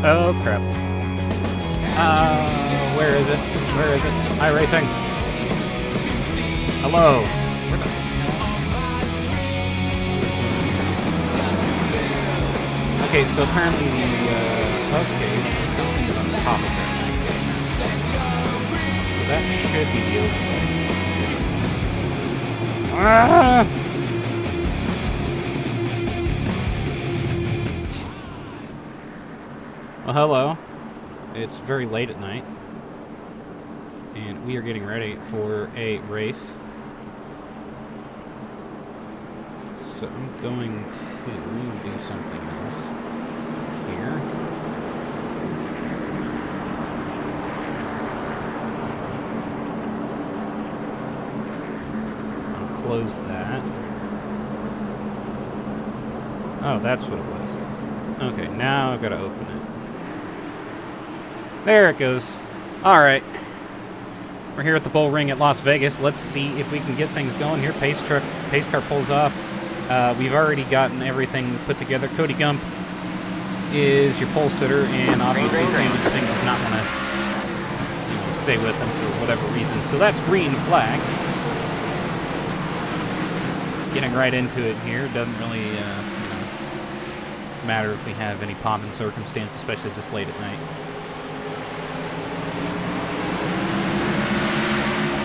Oh, crap. Where is it? Where is it? iRacing. Hello. Where the... Okay, so apparently the, okay, so something is on top of that. So that should be the overlay. Ah! Well, hello. It's very late at night, and we are getting ready for a race. So I'm going to do something else here. I'll close that. Oh, that's what it was. Okay, now I've got to open it. There it goes. Alright. We're here at the Bullring at Las Vegas. Let's see if we can get things going here. Pace car pulls off. We've already gotten everything put together. Cody Gump is your pole sitter, and obviously Sandwich Singh does not want to stay with him for whatever reason. So that's green flag. Getting right into it here. Doesn't really matter if we have any pomp and circumstance, especially this late at night.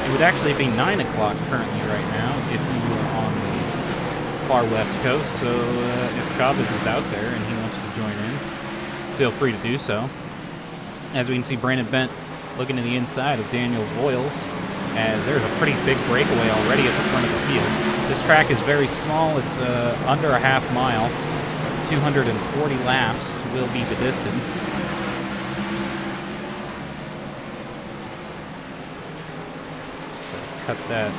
It would actually be 9 o'clock currently right now if we were on the far west coast, so if Chavez is out there and he wants to join in, feel free to do so. As we can see, Brandon Bent looking to the inside of Daniel Voiles, as there's a pretty big breakaway already at the front of the field. This track is very small. It's under a half mile. 240 laps will be the distance. Cut that,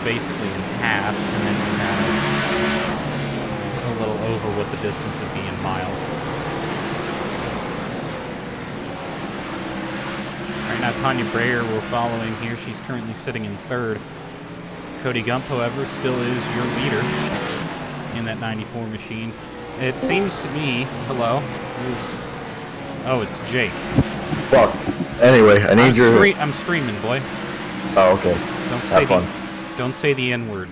basically in half, and then we have a little over what the distance would be in miles. All right, now Tanya Breyer we're following here. She's currently sitting in third. Cody Gump, however, still is your leader in that 94 machine. It seems to me, hello, oh, it's Jake. Fuck. Anyway, I need I'm streaming, boy. Oh, okay. Have fun. Don't say the N-word.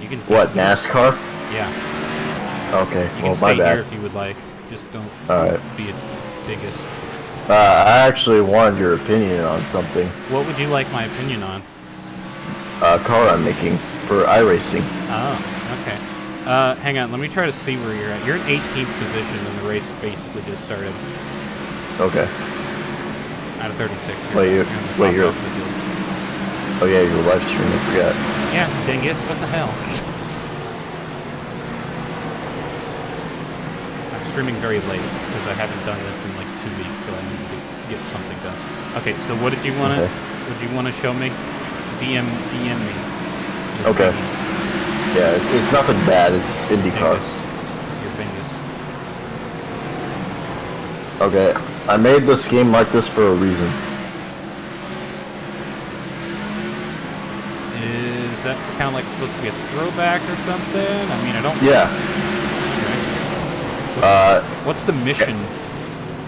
You can. What, NASCAR? Yeah. Okay. You can stay here if you would like. Just don't be a biggest. I actually wanted your opinion on something. What would you like my opinion on? Car I'm making for iRacing. Oh, okay. Hang on. Let me try to see where you're at. You're in 18th position, and the race basically just started. Okay. Out of 36. You're. Oh yeah, your live stream, I forgot. Yeah, dingus, what the hell? I'm streaming very late, because I haven't done this in like 2 weeks, so I need to get something done. Okay, so what did you want to, would you want to show me? DM me. Okay. Yeah, it's nothing bad, it's IndyCar. Your Bingus. Okay, I made this game like this for a reason. Is that kind of like supposed to be a throwback or something? I mean, I don't... Yeah. Okay. What's the mission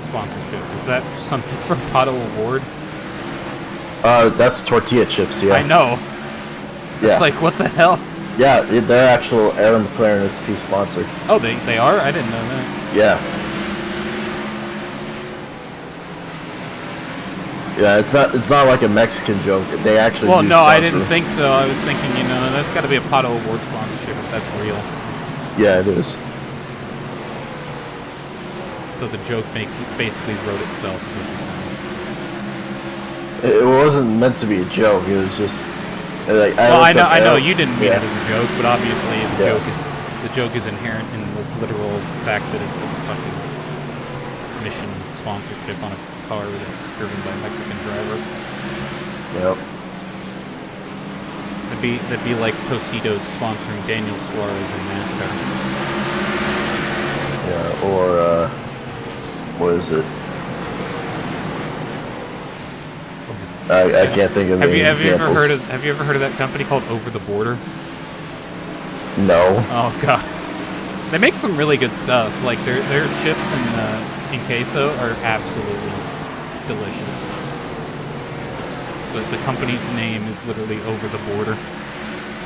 sponsorship? Is that something from Pato Award? That's tortilla chips, yeah. I know. Yeah. It's like, what the hell? Yeah, they're actual Aaron McLaren SP sponsor. Oh, they are? I didn't know that. Yeah. Yeah, it's not like a Mexican joke. They actually. Well, no, I didn't think so. I was thinking, that's got to be a Pato Award sponsorship if that's real. Yeah, it is. So the joke basically wrote itself. It wasn't meant to be a joke. It was just like. I know you didn't mean it as a joke, but obviously the joke is inherent in the literal fact that it's a fucking mission sponsorship on a car that's driven by a Mexican driver. Yep. That'd be like Tostitos sponsoring Daniel Suarez in NASCAR. Yeah, or what is it? I can't think of any examples. Have you ever heard of that company called Over the Border? No. Oh god. They make some really good stuff. Like their chips in queso are absolutely delicious. But the company's name is literally Over the Border.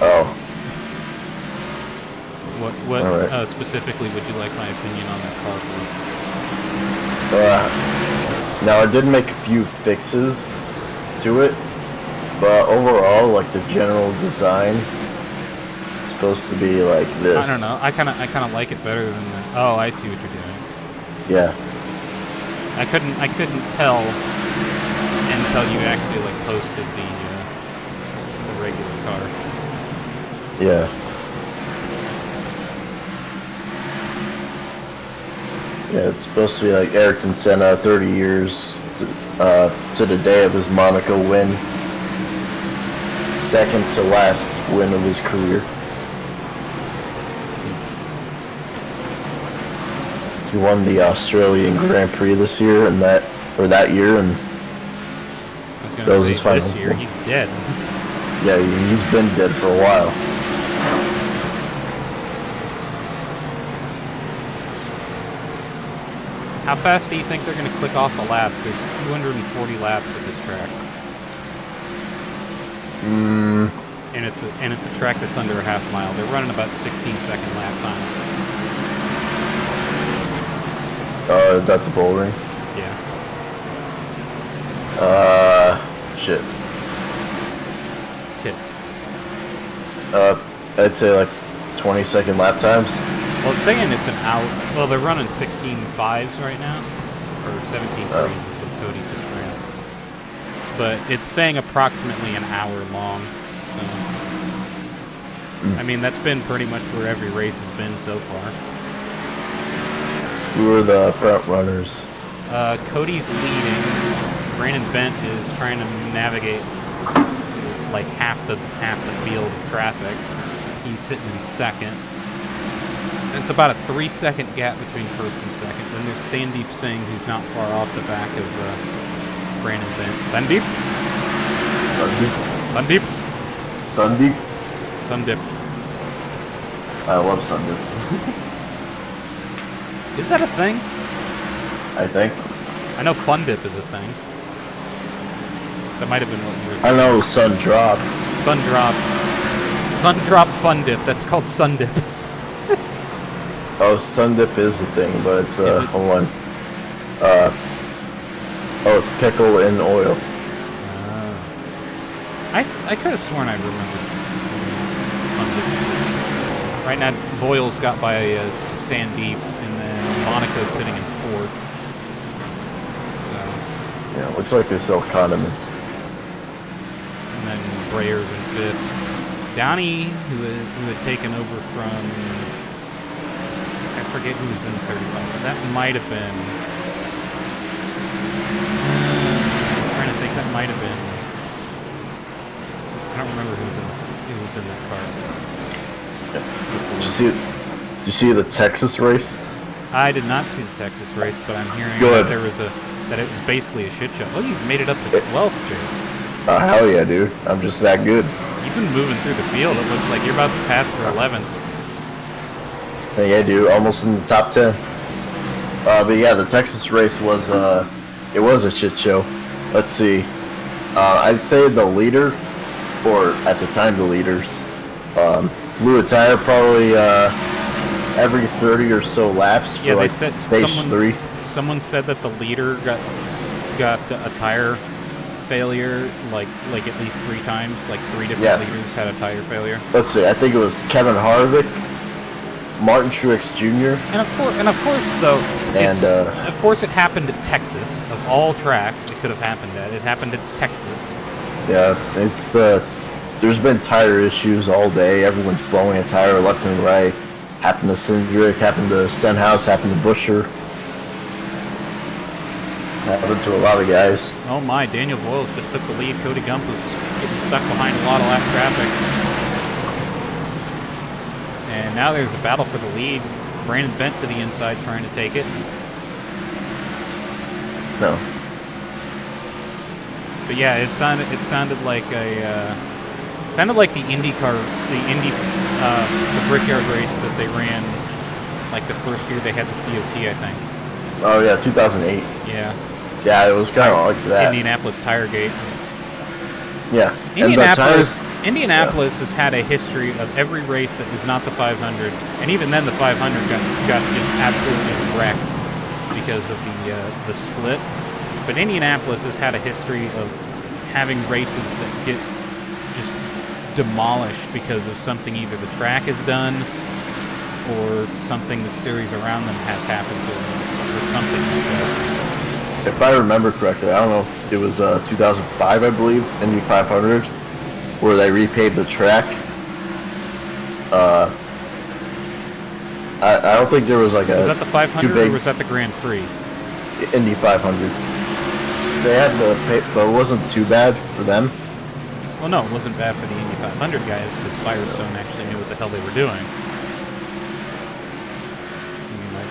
Oh. What right. Specifically would you like my opinion on that car for? Now, I did make a few fixes to it, but overall, like the general design is supposed to be like this. I don't know. I kind of like it better than the. Oh, I see what you're doing. Yeah. I couldn't tell until you actually like posted the regular car. Yeah. Yeah, it's supposed to be like Ayrton Senna, 30 years to the day of his Monaco win. Second to last win of his career. He won the Australian Grand Prix this year and that year, and that was his final. This year, he's dead. Yeah, he's been dead for a while. How fast do you think they're going to click off the laps? There's 240 laps at this track. And it's a track that's under a half mile. They're running about 16-second lap times. Is that the Bullring? Yeah. Shit. Hits. I'd say like 20-second lap times. Well, it's saying it's an hour. Well, they're running 16.5s right now, or 17.3s is what Cody just ran. But it's saying approximately an hour long. So, I mean, that's been pretty much where every race has been so far. Who are the front runners? Cody's leading. Brandon Bent is trying to navigate like half the field of traffic. He's sitting in second. It's about a 3-second gap between first and second. Then there's Sandeep Singh, who's not far off the back of Brandon Bent. Sandeep? Sandeep. I love Sandeep. Is that a thing? I think. I know Fun Dip is a thing. That might have been what you were. I know Sun Drop. Sun Drop Fun Dip. That's called Sun Dip. Oh, Sun Dip is a thing, but it's hold on. It's pickle in oil. I could have sworn I remembered Sun Dip. Right now, Boyle's got by Sandeep, and then Monica's sitting in fourth. So. Yeah, looks like they sell condiments. And then Brayer's in fifth. Downey, who had taken over from. I forget who was in 35, but that might have been. I'm trying to think. That might have been. I don't remember who was in that car. Did you see the Texas race? I did not see the Texas race, but I'm hearing that that it was basically a shit show. Oh, you've made it up to 12th, Jay. Hell yeah, dude! I'm just that good. You've been moving through the field. It looks like you're about to pass for 11th. Yeah, dude, almost in the top 10. But yeah, the Texas race was it was a shit show. Let's see. I'd say the leader, or at the time the leaders, blew a tire probably every 30 or so laps for like stage 3. Someone said that the leader got a tire failure like at least 3 times. Like 3 different leaders had a tire failure. Let's see. I think it was Kevin Harvick, Martin Truex Jr. And of course, though, of course, it happened at Texas. Of all tracks, it could have happened at. It happened at Texas. Yeah, there's been tire issues all day. Everyone's blowing a tire left and right. Happened to Cindric, happened to Stenhouse, happened to Buescher. Happened to a lot of guys. Oh my, Daniel Boyles just took the lead. Cody Gump was getting stuck behind a lot of lap traffic. And now there's a battle for the lead. Brandon Bent to the inside trying to take it. No. But yeah, it sounded like the IndyCar, the Brickyard race that they ran Like the first year they had the COT, I think. Oh yeah, 2008. Yeah. Yeah, it was kind of like that. Indianapolis Tiregate. Yeah. And the tires, Indianapolis has had a history of every race that was not the 500, and even then the 500 got just absolutely wrecked because of the split. But Indianapolis has had a history of having races that get just demolished because of something either the track has done or something the series around them has happened to them, or something like that. if I remember correctly, I don't know, it was 2005, I believe, Indy 500, where they repaved the track. I don't think there was like Was that the 500 big or was that the Grand Prix? Indy 500. They had the pay, but it wasn't too bad for them. Well, no, it wasn't bad for the Indy 500 guys because Firestone actually knew what the hell they were doing. I mean, like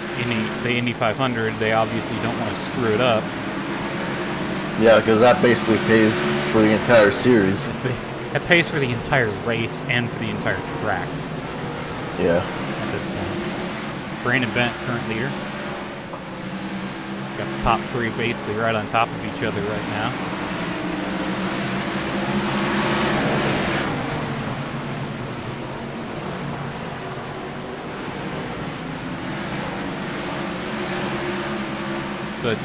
the Indy 500, they obviously don't want to screw it up. Yeah, because that basically pays for the entire series. It pays for the entire race and for the entire track. Yeah. At this point, Brandon Bent, current leader. Got the top three basically right on top of each other right now. But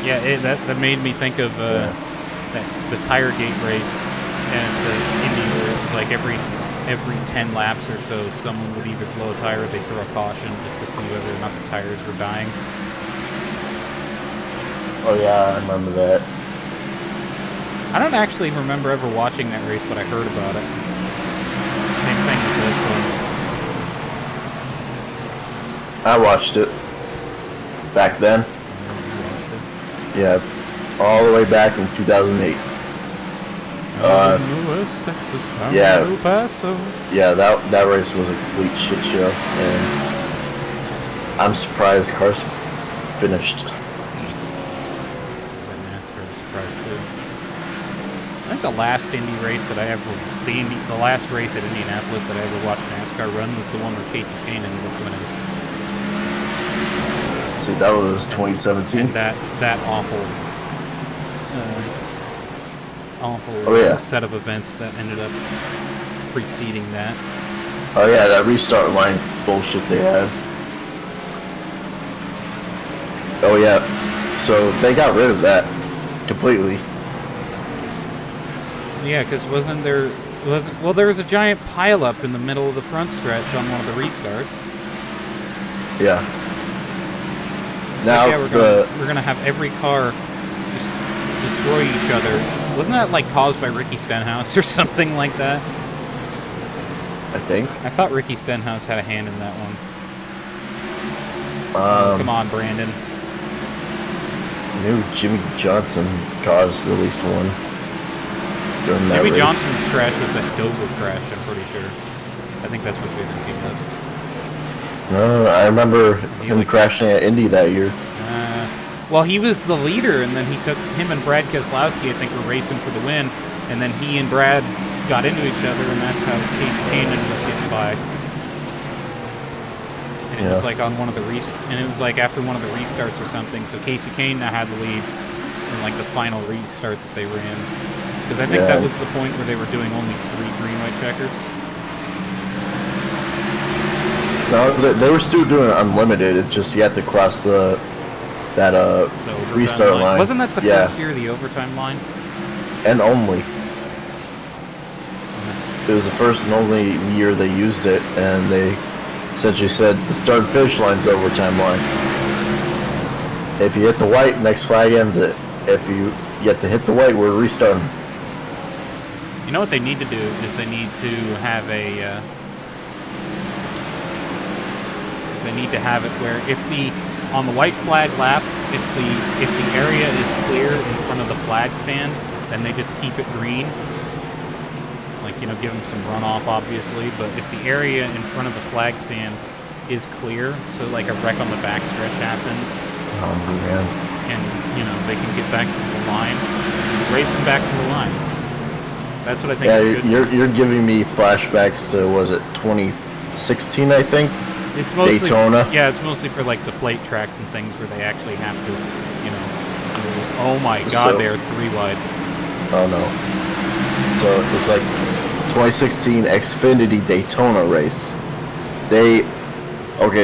yeah, that made me think of the Tiregate race and the Indy where it was like every 10 laps or so, someone would either blow a tire or they throw a caution just to see whether or not the tires were dying. Oh yeah, I remember that. I don't actually remember ever watching that race, but I heard about it. Same thing with this one. I watched it back then. You watched it? Yeah, all the way back in 2008. West Texas, yeah. El Paso. Yeah, that race was a complete shit show, and I'm surprised cars finished. NASCAR was surprised too. I think the last Indy race that I ever, the last race at Indianapolis that I ever watched NASCAR run was the one where Casey Kane ended up winning. See, that was 2017. And that awful set of events that ended up preceding that. Oh yeah, that restart line bullshit they had. Oh yeah, so they got rid of that completely. Yeah, because there was a giant pileup in the middle of the front stretch on one of the restarts. Yeah. Now yeah, we're gonna have every car just destroy each other. Wasn't that like caused by Ricky Stenhouse or something like that? I think. I thought Ricky Stenhouse had a hand in that one. Come on, Brandon. I knew Jimmy Johnson caused at least one during that Jimmy race. Johnson's crash was that Dover crash, I'm pretty sure. I think that's what you're thinking of. No, I remember him crashing at Indy that year. Well, he was the leader, and then him and Brad Keselowski, I think, were racing for the win, and then he and Brad got into each other, and that's how Casey Kane ended up getting by. And it was like on one of the and it was like after one of the restarts or something, so Casey Kane now had the lead in like the final restart that they ran. Because I think that was the point where they were doing only 3 green-white checkers. No, they were still doing unlimited. It's just you had to cross the restart line. Wasn't that the first year of the overtime line? And only. It was the first and only year they used it, and they essentially said the start and finish line's the overtime line. If you hit the white, next flag ends it. If you get to hit the white, we're restarting. You know what they need to do is they need to have it where on the white flag lap, if the area is clear in front of the flag stand, then they just keep it green. Like, give them some runoff, obviously, but if the area in front of the flag stand is clear, so like a wreck on the backstretch happens, and they can get back to the line, race them back to the line. That's what I think. Yeah, you're giving me flashbacks to, was it 2016, I think? It's mostly, Daytona. Yeah, it's mostly for like the plate tracks and things where they actually have to, you know. Oh my God, So- they are 3 wide. Oh no. So it's like 2016 Xfinity Daytona race.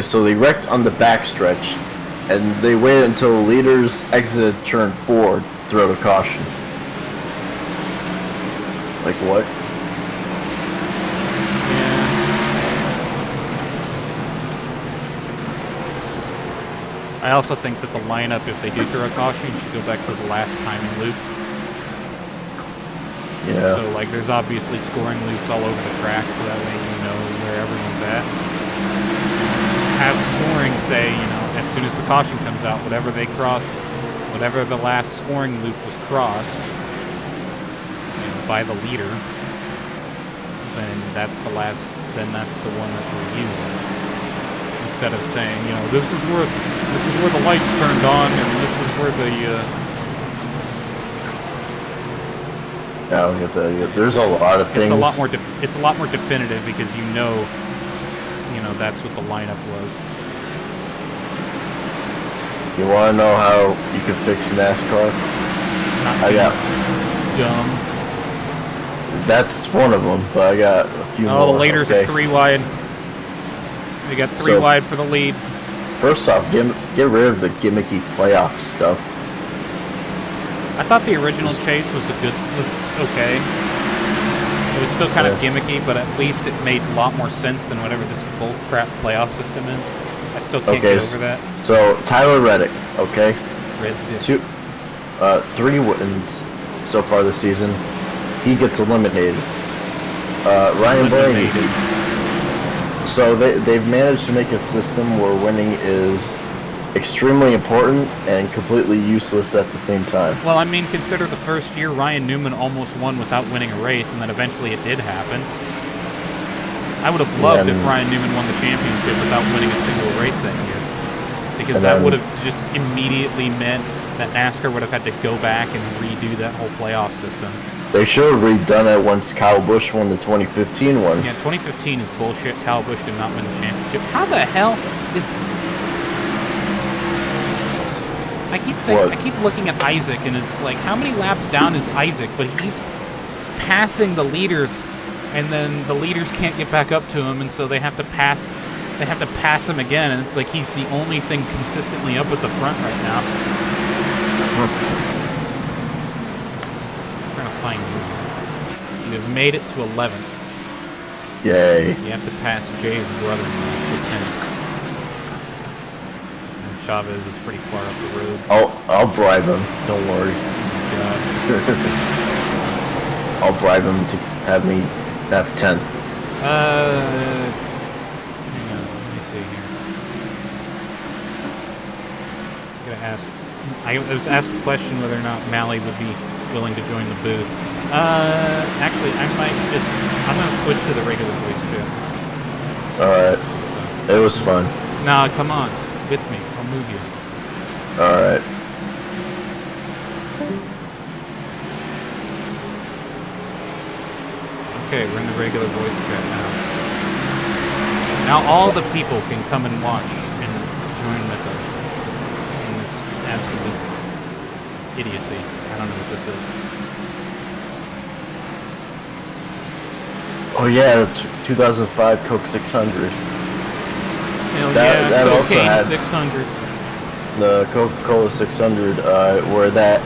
So they wrecked on the backstretch, and they waited until the leaders exited turn 4 to throw the caution. Like what? I also think that the lineup, if they do throw a caution, should go back to the last timing loop. Yeah. So, like, there's obviously scoring loops all over the track, so that way you know where everyone's at. Have scoring say, you know, as soon as the caution comes out, whatever they crossed, whatever the last scoring loop was crossed, you know, by the leader, then that's the one that we're using. Instead of saying, you know, this is where the lights turned on, and this is where the There's a lot of things. it's a lot more definitive because you know that's what the lineup was. You want to know how you can fix NASCAR? Not I got. dumb. That's one of them, but I got a few more. Oh, the leaders okay? are 3 wide. They got 3 wide for the lead. First off, get rid of the gimmicky playoff stuff. I thought the original chase was okay. It was still kind of gimmicky, but at least it made a lot more sense than whatever this bull crap playoff system is. I still can't get over that. So Tyler Reddick, okay, Red dick. 3 wins so far this season. He gets eliminated. Ryan Blaney. So they've managed to make a system where winning is extremely important and completely useless at the same time. Well, I mean, consider the first year Ryan Newman almost won without winning a race, and then eventually it did happen. I would have loved if Ryan Newman won the championship without winning a single race that year. Because that would have just immediately meant that NASCAR would have had to go back and redo that whole playoff system. They should have redone it once Kyle Busch won the 2015 one. Yeah, 2015 is bullshit. Kyle Busch did not win the championship. How the hell is... I keep looking at Isaac, and it's like, how many laps down is Isaac? But he keeps passing the leaders, and then the leaders can't get back up to him, and so they have to pass him again, and it's like he's the only thing consistently up at the front right now. We're gonna find you. You have made it to 11th. Yay. You have to pass Jay's brother-in-law for 10th. And Chavez is pretty far up the road. I'll bribe him. Don't worry. I'll bribe him to have me have 10th. Hang on, let me see here. I was asked a question whether or not Mally would be willing to join the booth. Actually, I'm gonna switch to the regular voice chat. Alright. It was fun. Nah, come on. With me. I'll move you. Alright. Okay, we're in the regular voice chat now. Now all the people can come and watch and join with us in this absolute idiocy. I don't know what this is. Oh yeah, 2005 Coke 600. Hell That yeah, also Cocaine had- 600. The Coca-Cola 600, where that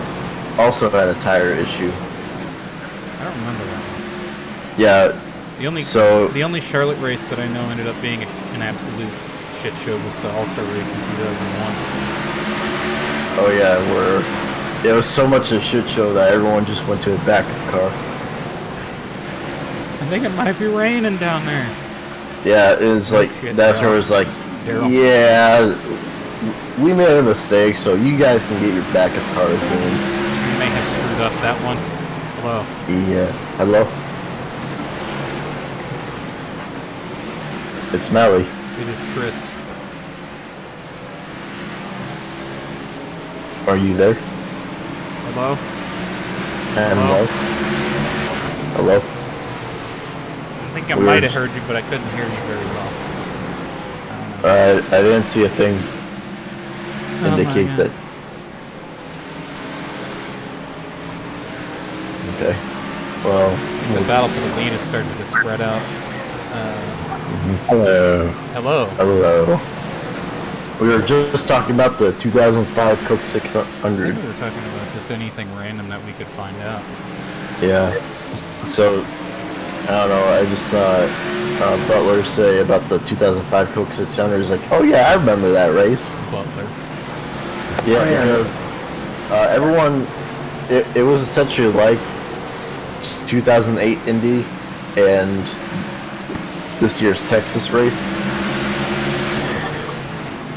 also had a tire issue. I don't remember that one. Yeah, The only Charlotte race that I know ended up being an absolute shit show was the All-Star race in 2001. oh yeah, where it was so much a shit show that everyone just went to the back of the car. I think it might be raining down there. Yeah, it was like, shit, that's Daryl. where it was like, Daryl. yeah, we made a mistake, so you guys can get your backup cars in. You may have screwed up that one. Hello. Yeah, hello? It's Melly. It is Chris. Are you there? Hello? Hello? Hello? I think I Weird. might have heard you, but I couldn't hear you very well. I don't I didn't see a thing indicate my that. Okay. Well, The battle for the lead is starting to spread out. hello. Hello. Hello. We were just talking about the 2005 Coke I 600. think we were talking about just anything random that we could find out. Yeah. So, I don't know. I just saw Butler say about the 2005 Coke 600. He's like, oh yeah, I remember that race. Butler. Yeah, Oh, yeah. because everyone, it was essentially like 2008 Indy and this year's Texas race.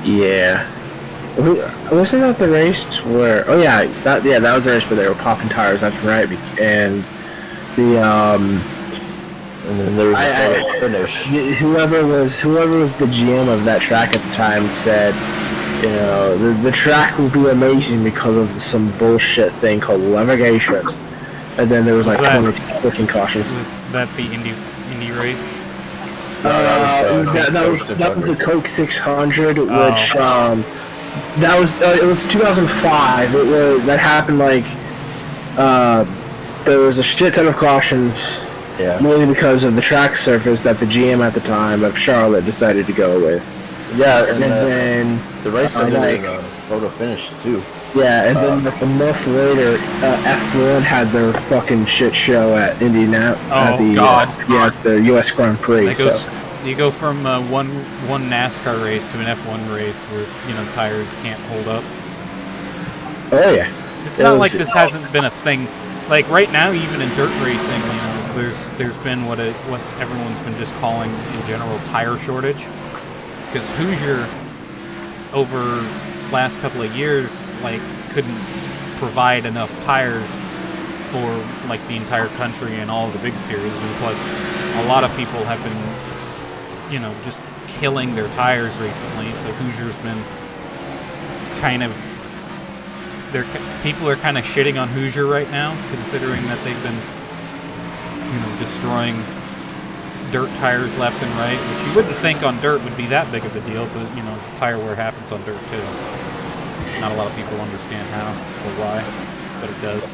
Yeah. Wasn't that the race where? Oh yeah, that was the race where they were popping tires. That's right. And the And then there was a photo finish. whoever was the GM of that track at the time said, you know, the track will be amazing because of some bullshit thing called levitation. And then there was like 20 working cautions. Was that the Indy race? That was the Coke 600, which that was it was 2005. That happened like there was a shit ton of cautions, mainly because of the track surface that the GM at the time of Charlotte decided to go with. Yeah, And then the race ended in a photo finish too. Yeah, and then like a month later, F1 had their fucking shit show at Indianapolis. Oh, at the, God. At the U.S. Grand Prix. You go from one NASCAR race to an F1 race where, you know, tires can't hold up. Oh yeah. It's not like this hasn't been a thing. Like right now, even in dirt racing, you know, there's been what everyone's been just calling in general tire shortage. Because Hoosier, over last couple of years, like couldn't provide enough tires for like the entire country and all of the big series, and plus a lot of people have been, you know, just killing their tires recently. So Hoosier's been kind of people are kind of shitting on Hoosier right now, considering that they've been, you know, destroying dirt tires left and right, which you wouldn't think on dirt would be that big of a deal, but you know, tire wear happens on dirt too. Not a lot of people understand how or why, but it does.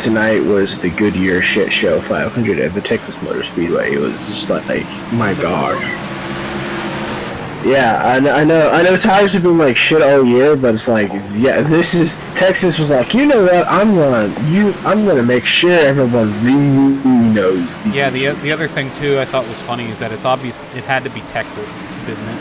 Tonight was the Goodyear shit show 500 at the Texas Motor Speedway. It was just like my god. Yeah, I know tires have been like shit all year, but it's like, yeah, Texas was like, you know what, I'm gonna make sure everyone really knows. Yeah, the other thing too I thought was funny is that it's obvious it had to be Texas, didn't it?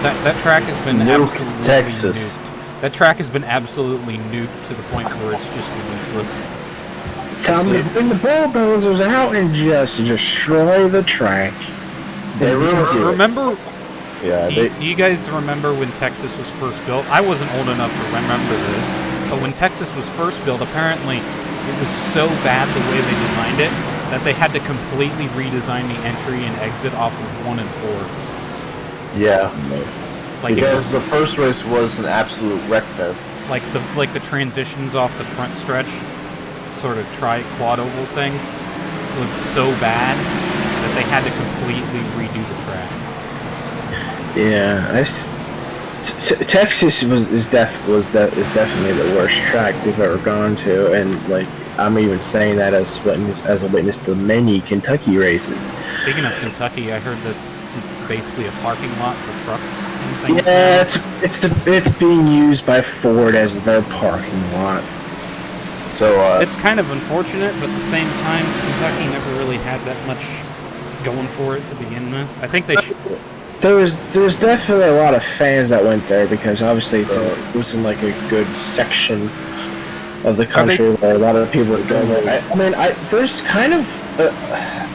That track has been absolutely Texas. Nuked. That track has been absolutely nuked to the point where it's just useless. Tell me to bring the bulldozers out and just destroy the track. They remember? Yeah. Do you guys remember when Texas was first built? I wasn't old enough to remember this, but when Texas was first built, apparently it was so bad the way they designed it that they had to completely redesign the entry and exit off of 1 and 4. Yeah. Like because the first race was an absolute wreck fest. Like the transitions off the front stretch, sort of quad oval thing, was so bad that they had to completely redo the track. Yeah, Texas is definitely the worst track we've ever gone to, and like I'm even saying that as a witness to many Kentucky races. Speaking of Kentucky, I heard that it's basically a parking lot for trucks and things. Yeah, it's being used by Ford as their parking lot. So it's kind of unfortunate, but at the same time, Kentucky never really had that much going for it to begin with. I think they should. There was definitely a lot of fans that went there because obviously it was in like a good section of the country where a lot of people are going there. There's kind of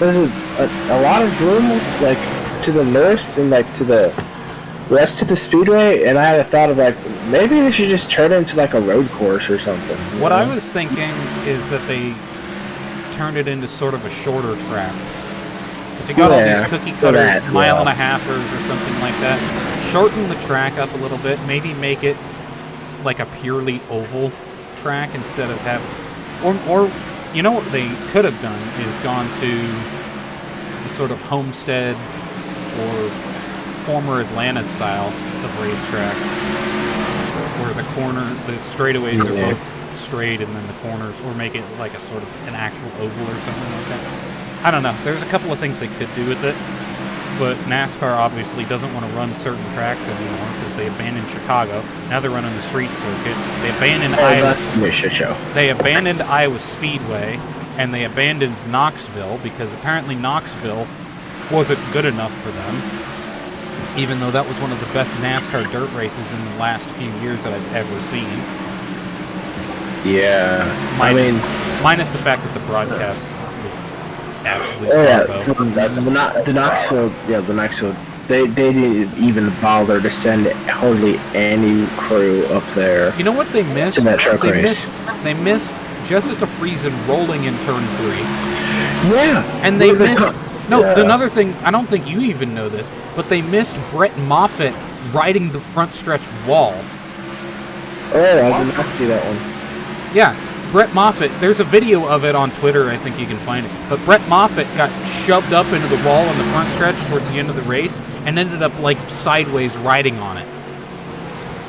there's a lot of room like to the north and like to the west of the speedway, and I had a thought of like maybe they should just turn it into like a road course or something. What I was thinking is that they turned it into sort of a shorter track. But you got all these cookie cutter mile and a halfers or something like that. Shorten the track up a little bit, maybe make it like a purely oval track instead of have, or you know what they could have done is gone to the sort of Homestead or former Atlanta style of racetrack, where the straightaways are both straight, and then the corners, or make it like a sort of an actual oval or something like that. I don't know. There's a couple of things they could do with it, but NASCAR obviously doesn't want to run certain tracks anymore because they abandoned Chicago. Now they're running the street circuit. They abandoned Iowa. They abandoned Iowa Speedway, and they abandoned Knoxville because apparently Knoxville wasn't good enough for them, even though that was one of the best NASCAR dirt races in the last few years that I've ever seen. Yeah, minus the fact that the broadcast was absolutely the Knoxville, they didn't even bother to send hardly any crew up there. You know what they missed? To that truck race. They missed Jessica Friesen rolling in turn 3. Yeah, and they missed. Another thing, I don't think you even know this, but they missed Brett Moffitt riding the front stretch wall. Oh, I did not see that one. Yeah, Brett Moffitt, there's a video of it on Twitter, I think you can find it. But Brett Moffitt got shoved up into the wall on the front stretch towards the end of the race and ended up like sideways riding on it.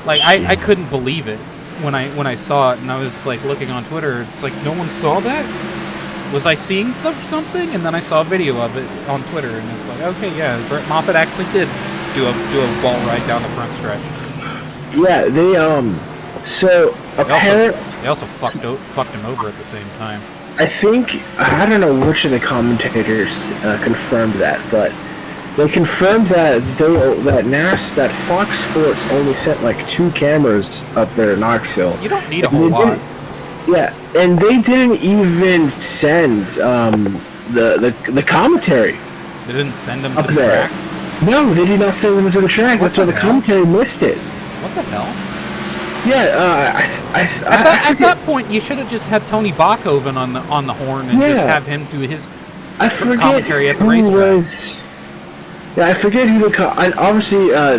Like I couldn't believe it when I saw it, and I was like looking on Twitter. It's like, no one saw that? Was I seeing something? And then I saw a video of it on Twitter, and it's like, okay, yeah, Brett Moffitt actually did do a wall ride down the front stretch. Yeah, they so apparently they also fucked him over at the same time. I think, I don't know which of the commentators confirmed that, but they confirmed that that Fox Sports only sent like 2 cameras up there at Knoxville. You don't need a whole lot. Yeah, and they didn't even send the commentary. They didn't send them up to the there. track? No, they did not send them to the track. That's why the commentary missed it. What the hell? Yeah, at that point, you should have just had Tony Bachhoven on the horn and just have him do his commentary at the racetrack. I forget who the obviously I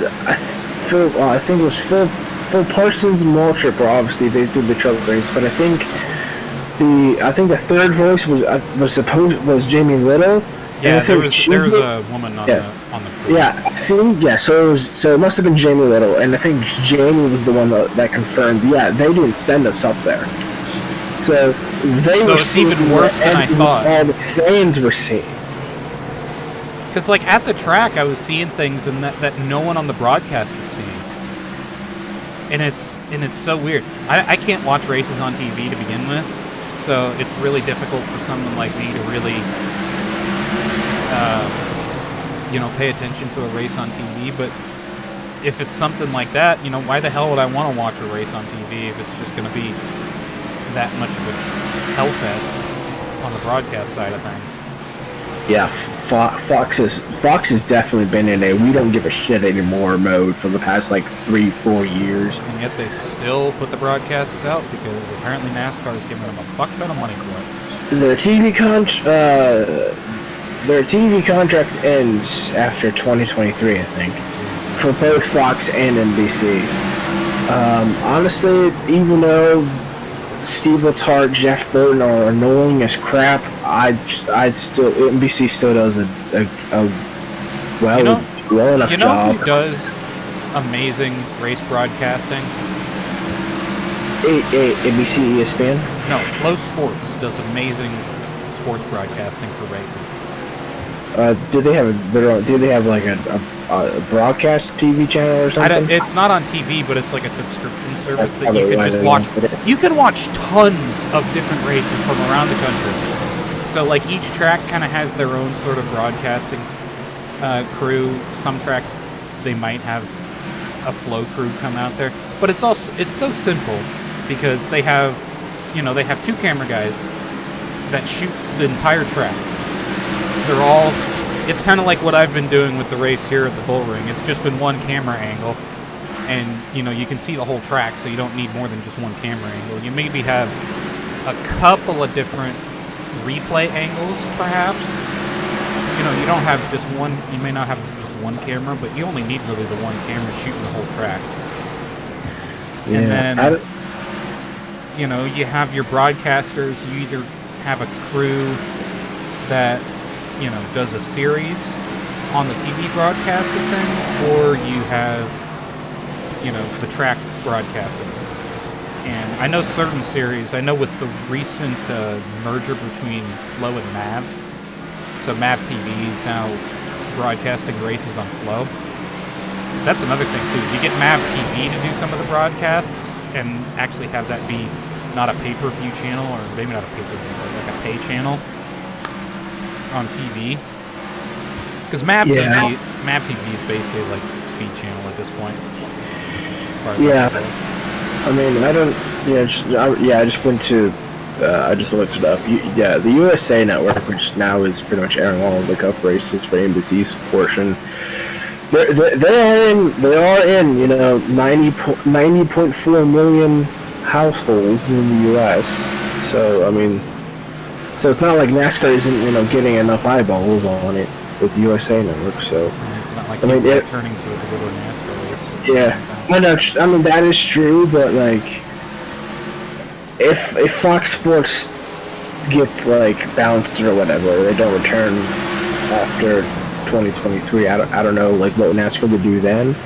think it was Phil Parsons and Waltrip. Obviously they did the truck race, but I think the third voice was Jamie Little. Yeah, there was a woman on the crew. Yeah, so it must have been Jamie Little, and I think Jamie was the one that confirmed. Yeah, they didn't send us up there, so were it's even worse than I thought. All the fans were seeing. Because like at the track, I was seeing things and that no one on the broadcast was seeing, and it's so weird. I can't watch races on TV to begin with, so it's really difficult for someone like me to really pay attention to a race on TV. But if it's something like that, why the hell would I want to watch a race on TV if it's just going to be that much of a hellfest on the broadcast side of things? Yeah, Fox has definitely been in a we don't give a shit anymore mode for the past like 3-4 years. And yet they still put the broadcasts out because apparently NASCAR is giving them a fuck ton of money for it. Their TV contract ends after 2023, I think, for both Fox and NBC. Honestly, even though Steve Letarte, Jeff Burton are annoying as crap, I'd still NBC still does a well enough job. Who does amazing race broadcasting? NBC, ESPN. No, Flow Sports does amazing sports broadcasting for races. Do they have like a broadcast TV channel or something? It's not on TV, but it's like a subscription service that you can just watch. You can watch tons of different races from around the country. So like each track kind of has their own sort of broadcasting crew. Some tracks they might have a flow crew come out there, but it's so simple because they have 2 camera guys that shoot the entire track. It's kind of like what I've been doing with the race here at the Bullring. It's just been one camera angle, and you can see the whole track, so you don't need more than just one camera angle. You maybe have a couple of different replay angles, perhaps. You don't have just one. You may not have just one camera, but you only need really the one camera shooting the whole track. Yeah, and then you have your broadcasters. You either have a crew that does a series on the TV broadcast of things, or you have, the track broadcasters. And I know certain series, I know with the recent merger between Flow and Mav, so Mav TV is now broadcasting races on Flow. That's another thing too. You get Mav TV to do some of the broadcasts and actually have that be not a pay-per-view channel, or maybe not a pay-per-view, but like a pay channel on TV. Because Mav TV is basically like Speed Channel at this point. Yeah. I mean, I don't. I just went to. I just looked it up. The USA Network, which now is pretty much airing all of the Cup races for NBC's portion. They are in 90.4 million households in the U.S. So I mean, so it's not like NASCAR isn't getting enough eyeballs on it with the USA Network. So it's not like they're turning to a regular NASCAR race. Yeah. I mean that is true, but like, if Fox Sports gets like bounced or whatever, they don't return after 2023. I don't know like what NASCAR would do then.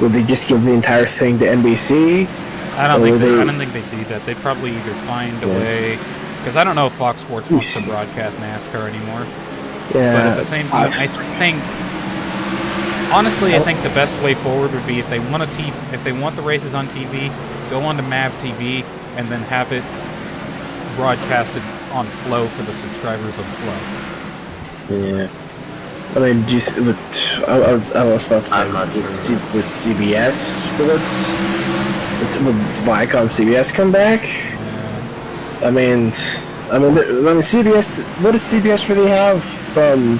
Would they just give the entire thing to NBC? I don't think they do that. They probably either find a way, because I don't know if Fox Sports wants to broadcast NASCAR anymore. Yeah. But at the same time, I think. Honestly, I think the best way forward would be if they want the races on TV, go on to Mav TV and then have it broadcasted on Flow for the subscribers of Flow. Yeah. I mean, I was about to say with CBS Sports, would Viacom CBS come back? Yeah. I mean, CBS. What does CBS really have from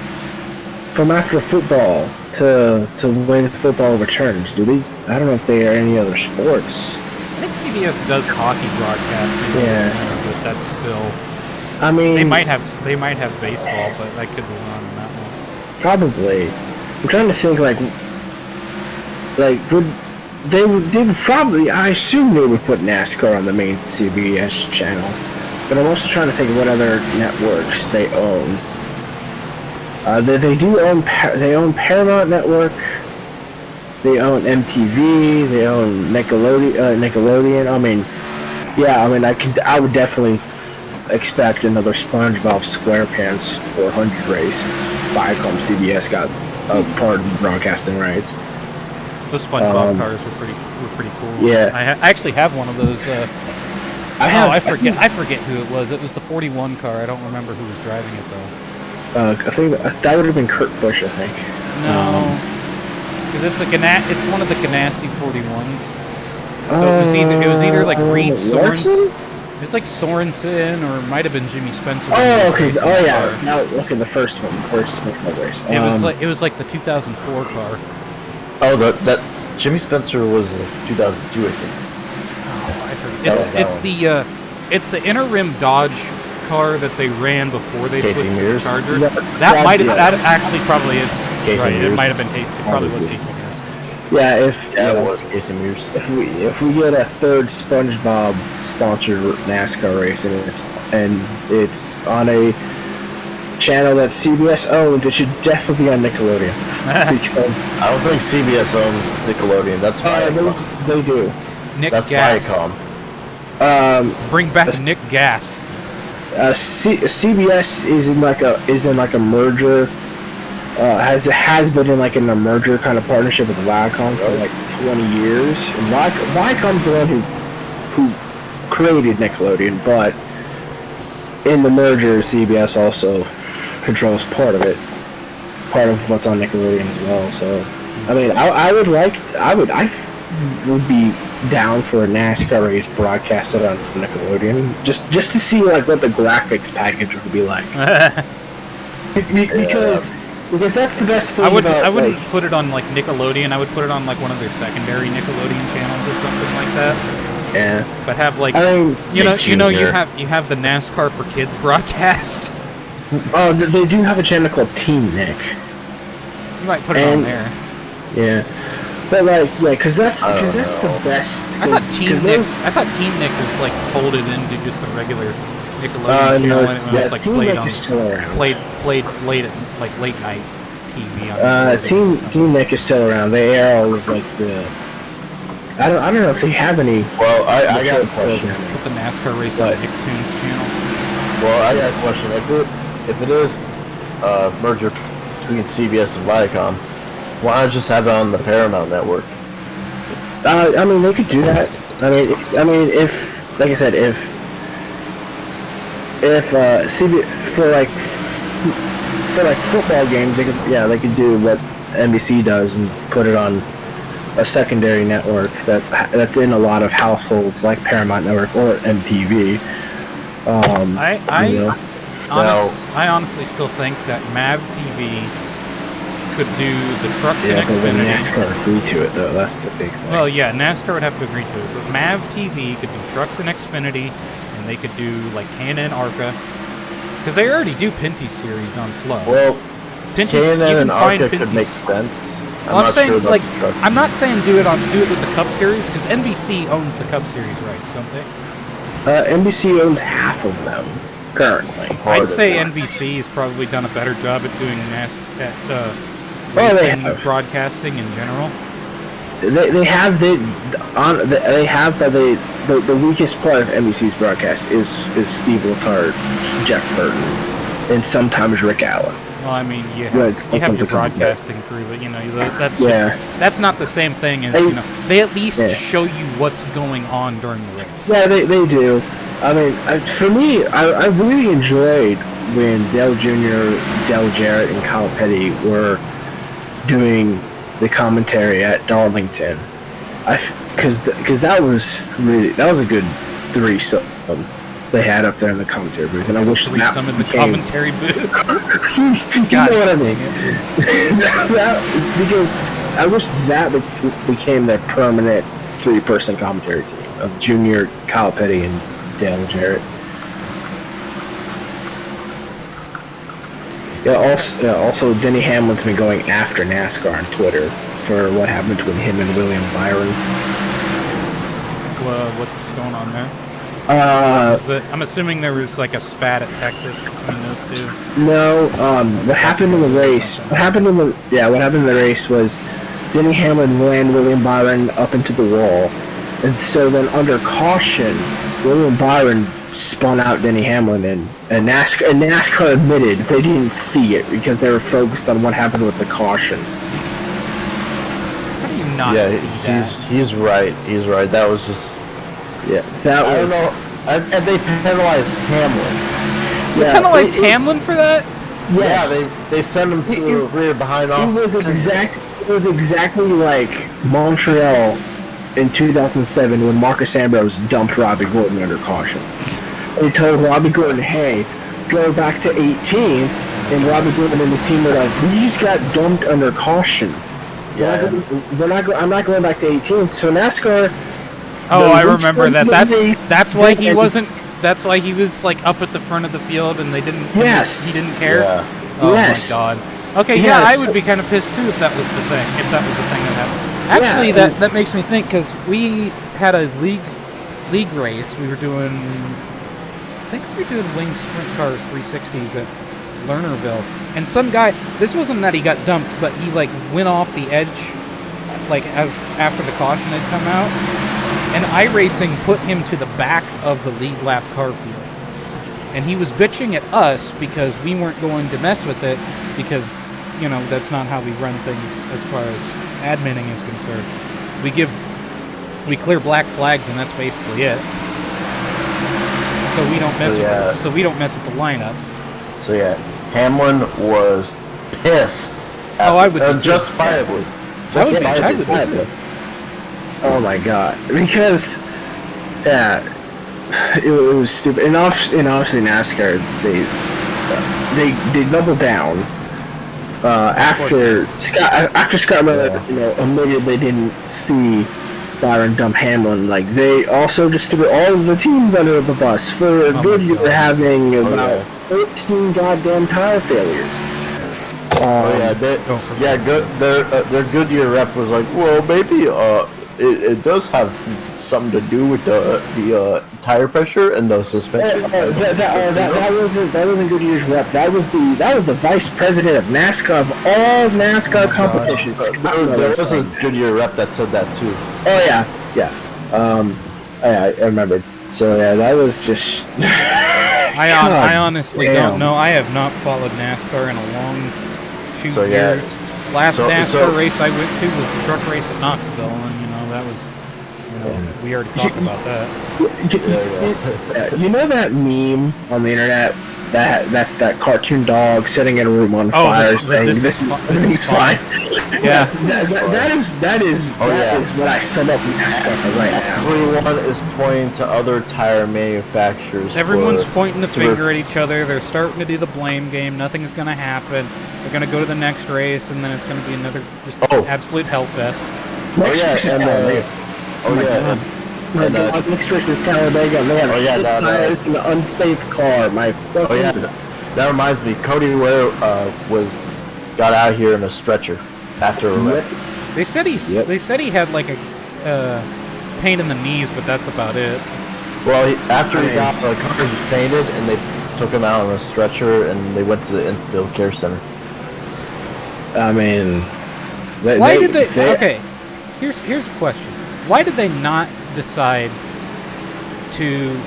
after football to when football returns? Do they? I don't know if they are any other sports. I think CBS does hockey broadcasting. Yeah, but that's still. I mean, they might have baseball, but I could be wrong on that one. Probably. I'm trying to think they would probably. I assume they would put NASCAR on the main CBS channel, but I'm also trying to think of what other networks they own. They do own. They own Paramount Network. They own MTV. They own Nickelodeon. I would definitely expect another SpongeBob SquarePants 400 race. Viacom CBS got a part of the broadcasting rights. Those SpongeBob cars were pretty cool. Yeah, I actually have one of those. I forget who it was. It was the 41 car. I don't remember who was driving it though. I think that would have been Kurt Busch, I think. No, because it's one of the Ganassi 41s. So it was either like Reed Sorensen. It's like Sorensen, or it might have been Jimmy Spencer. Oh, okay. Oh, yeah. Now, okay, the first one, the first race. It was like the 2004 car. Oh, that Jimmy Spencer was 2002, I think. Oh, I forget. It's the inner rim Dodge car that they ran before they switched to the Charger. That actually probably is Casey right. Mears. It might have been Casey. It probably was Casey Mears. Yeah, it was Casey Mears. If we get a third SpongeBob sponsored NASCAR race and it's on a channel that CBS owns, it should definitely be on Nickelodeon. Because I don't think CBS owns Nickelodeon. That's Viacom. They do. That's Viacom. Bring back Nick Gas. CBS is in like a merger. Has been in like a merger kind of partnership with Viacom for like 20 years. And Viacom's the one who created Nickelodeon, but in the merger, CBS also controls part of what's on Nickelodeon as well. So, I mean, I would be down for a NASCAR race broadcasted on Nickelodeon, just to see like what the graphics package would be like. Because that's the best thing. I wouldn't put it on like Nickelodeon. I would put it on like one of their secondary Nickelodeon channels or something like that. Yeah. But have like you have the NASCAR for Kids broadcast. Oh, they do have a channel called Team Nick. You might put it on there. Yeah. But because that's the best. I thought Team Nick was like folded into just the regular Nickelodeon channel, no, and it yeah, was like Team played Nick on is still around. played late at like late night TV on Nickelodeon. Team Nick is still around. They air all of like the. I don't know if they have any. Well, I got a question. Put the NASCAR race on Nicktoons channel. Well, I got a question. If it is merger between CBS and Viacom, why not just have it on the Paramount Network? I mean, they could do that. I mean, if, like I said, if for football games, they could do what NBC does and put it on a secondary network that's in a lot of households like Paramount Network or MTV. I honestly still think that MAV TV could do the Trucks and but then Xfinity. NASCAR agree to it though. That's the big thing. Well, yeah, NASCAR would have to agree to it, but MAV TV could do Trucks and Xfinity, and they could do like Canon and ARCA, because they already do Pinty series on Flow. Well, Pinty's, Canon and ARCA Pinty's, could make sense. I'm saying, sure about like, the Trucks. I'm not saying do it with the Cup Series, because NBC owns the Cup Series rights, don't they? NBC owns half of them currently. I'd say NBC has probably done a better job at doing They racing have. broadcasting in general. They have, but the weakest part of NBC's broadcast is Steve Letarte, Jeff Burton, and sometimes Rick Allen. Well, I mean, you Right, have your to come broadcasting crew, but that's Yeah. that's not the same thing as they at least show you what's going on during the race. Yeah, they do. I mean, for me, I really enjoyed when Dale Jr., Dale Jarrett, and Kyle Petty were doing the commentary at Darlington. Because that was a good threesome they had up there in the commentary booth, and I wish that Some in the commentary booth. you know what I mean? Because I wish that became their permanent three-person commentary team of Junior, Kyle Petty, and Dale Jarrett. Yeah. Also, Denny Hamlin's been going after NASCAR on Twitter for what happened between him and William Byron. What's going on there? I'm assuming there was like a spat at Texas between those two. No. What happened in the race? What happened in the race was Denny Hamlin ran William Byron up into the wall, and so then under caution, William Byron spun out Denny Hamlin, and NASCAR admitted they didn't see it because they were focused on what happened with the caution. How do you not see that? He's right. He's right. That was just. Yeah. That I was. don't know. And they penalized Hamlin. They penalized Hamlin for that? Yes. Yeah, they sent him to the rear behind Austin. It was exactly like Montreal in 2007 when Marcus Ambrose dumped Robbie Gordon under caution. They told Robbie Gordon, hey, go back to 18th, and Robbie Gordon and his team were like, we just got dumped under caution. Yeah. I'm not going back to 18th. So NASCAR. Oh, I remember that. That's why he wasn't. That's why he was like up at the front of the field, and they didn't. Yes. He didn't care. Yeah. Oh yes. my God. Okay, yeah, I would be kind of pissed too if that was the thing. If that was the thing that happened. Actually, that makes me think, because we had a league race. We were doing. I think we were doing winged sprint cars 360s at Lernerville, and some guy. This wasn't that he got dumped, but he like went off the edge, like after the caution had come out, and iRacing put him to the back of the lead lap car field, and he was bitching at us because we weren't going to mess with it because that's not how we run things as far as adminning is concerned. We clear black flags, and that's basically it. So we don't mess with the lineup. So yeah, Hamlin was pissed. I would be justifiably. I would be too. Oh my God! Because it was stupid. And obviously NASCAR they doubled down after Scott Miller admitted they didn't see Byron dump Hamlin. Like they also just threw all of the teams under the bus for a good year having about 13 goddamn tire failures. Their Goodyear rep was like, well, maybe it does have something to do with the tire pressure and the suspension. That wasn't Goodyear's rep. That was the vice president of NASCAR of all NASCAR competitions. There was a Goodyear rep that said that too. Oh yeah. I remembered. So yeah, that was just. I honestly don't know. I have not followed NASCAR in a long 2 years. Last NASCAR race I went to was the truck race at Knoxville, and that was, we already talked about that. You know that meme on the internet that's that cartoon dog sitting in a room on fire saying this is fine. Yeah, that is what I sum up NASCAR right now. Everyone is pointing to other tire manufacturers. Everyone's pointing the finger at each other. They're starting to do the blame game. Nothing's going to happen. They're going to go to the next race, and then it's going to be another absolute hellfest. Next race is Talladega. Man, tires in an unsafe car. That reminds me. Cody Ware got out here in a stretcher after a wreck. They said he had like a pain in the knees, but that's about it. Well, after he got the car, he fainted, and they took him out on a stretcher, and they went to the infield care center. I mean, why did they? Okay, here's a question. Why did they not decide to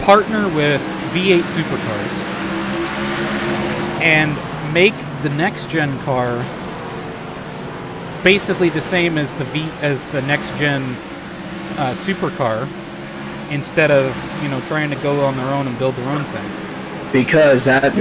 partner with V8 supercars and make the next gen car basically the same as the next gen supercar, instead of trying to go on their own and build their own thing? Because that is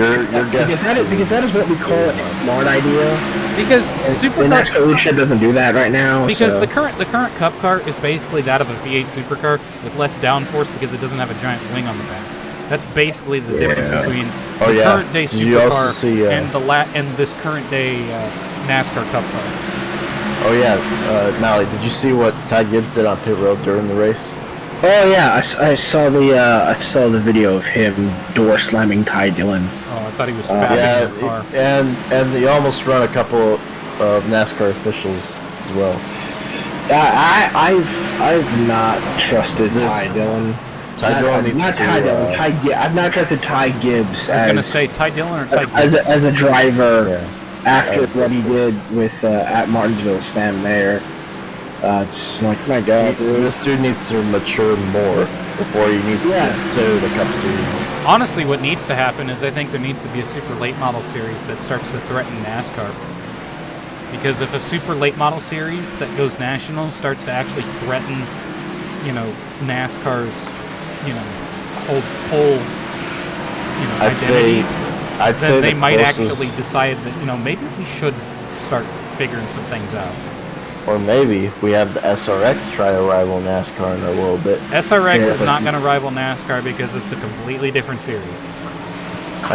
what we call a smart idea. Because supercar NASCAR leadership doesn't do that right now. Because the current Cup car is basically that of a V8 supercar with less downforce because it doesn't have a giant wing on the back. That's basically the difference between the current day supercar and this current day NASCAR Cup car. Oh yeah, Mally, did you see what Ty Gibbs did on pit road during the race? Oh yeah, I saw the video of him door slamming Ty Dillon. Oh, I thought he was fabbing in the car. And they almost run a couple of NASCAR officials as well. I've not trusted Ty Dillon. I've not trusted Ty Gibbs. I was gonna say Ty Dillon or Ty Gibbs as a driver after what he did with at Martinsville, Sam Mayer. It's like, my God, dude. This dude needs to mature more before he needs to consider the Cup Series. Honestly, what needs to happen is I think there needs to be a super late model series that starts to threaten NASCAR. Because if a super late model series that goes national starts to actually threaten, NASCAR's, whole identity, then they might actually decide that, maybe we should start figuring some things out. Or maybe we have the SRX try to rival NASCAR in a little bit. SRX is not going to rival NASCAR because it's a completely different series. The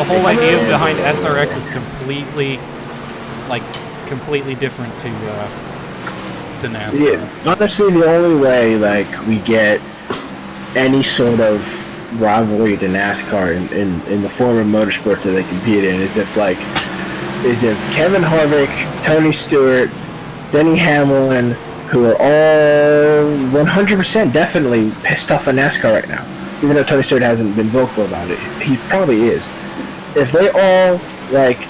whole idea behind SRX is completely different to NASCAR. Yeah, honestly, the only way we get any sort of rivalry to NASCAR in the form of motorsports that they compete in is if Kevin Harvick, Tony Stewart, Denny Hamlin, who are all 100% definitely pissed off at NASCAR right now, even though Tony Stewart hasn't been vocal about it. He probably is. If they all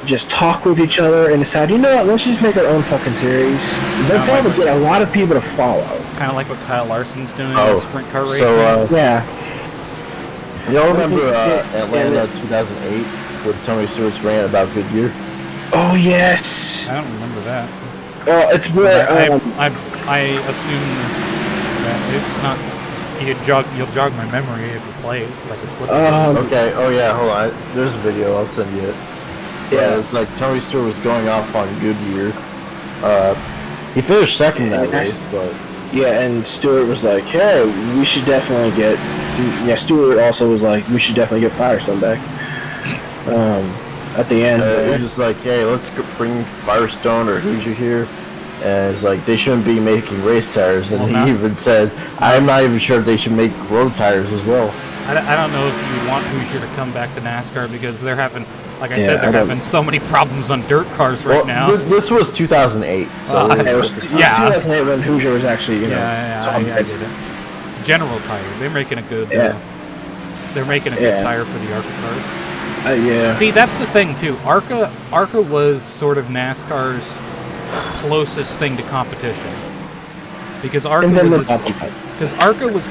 just talk with each other and decide, let's just make our own fucking series, they'll probably get a lot of people to follow. Kind of like what Kyle Larson's doing in sprint car racing. Y'all remember Atlanta 2008 with Tony Stewart's rant about Goodyear? Oh yes. I don't remember that. Well, it's where I assume that it's not. You'll jog my memory if you play it like a clip. Okay. Oh yeah. Hold on. There's a video. I'll send you it. Yeah. It's like Tony Stewart was going off on Goodyear. He finished second in that race, but. Yeah, and Stewart was like, "Hey, we should definitely get." Yeah, Stewart also was like, "We should definitely get Firestone back." At the end, he was just like, "Hey, let's bring Firestone or Hoosier here," and it's like they shouldn't be making race tires. And he even said, "I'm not even sure if they should make road tires as well." I don't know if you want Hoosier to come back to NASCAR because they're having Like I said, they're having so many problems on dirt cars right now. This was 2008, so it was 2008 when Hoosier was actually, I get it. General Tire, they're making a good. They're making a good tire for the ARCA cars. See, that's the thing too. ARCA was sort of NASCAR's closest thing to competition, because ARCA was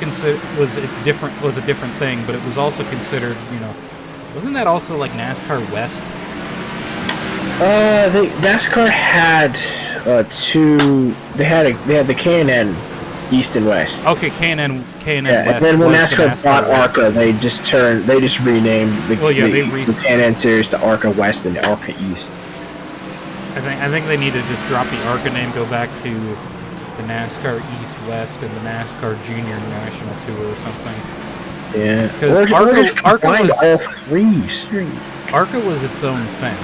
a different thing, but it was also considered, wasn't that also like NASCAR West? NASCAR had two. They had the K&N East and West. Okay, K&N West. And then when NASCAR bought ARCA, they just renamed the K&N series to ARCA West and ARCA East. I think they need to just drop the ARCA name, go back to the NASCAR East West and the NASCAR Junior National Tour or something. Yeah, because ARCA was all three series. ARCA was its own thing.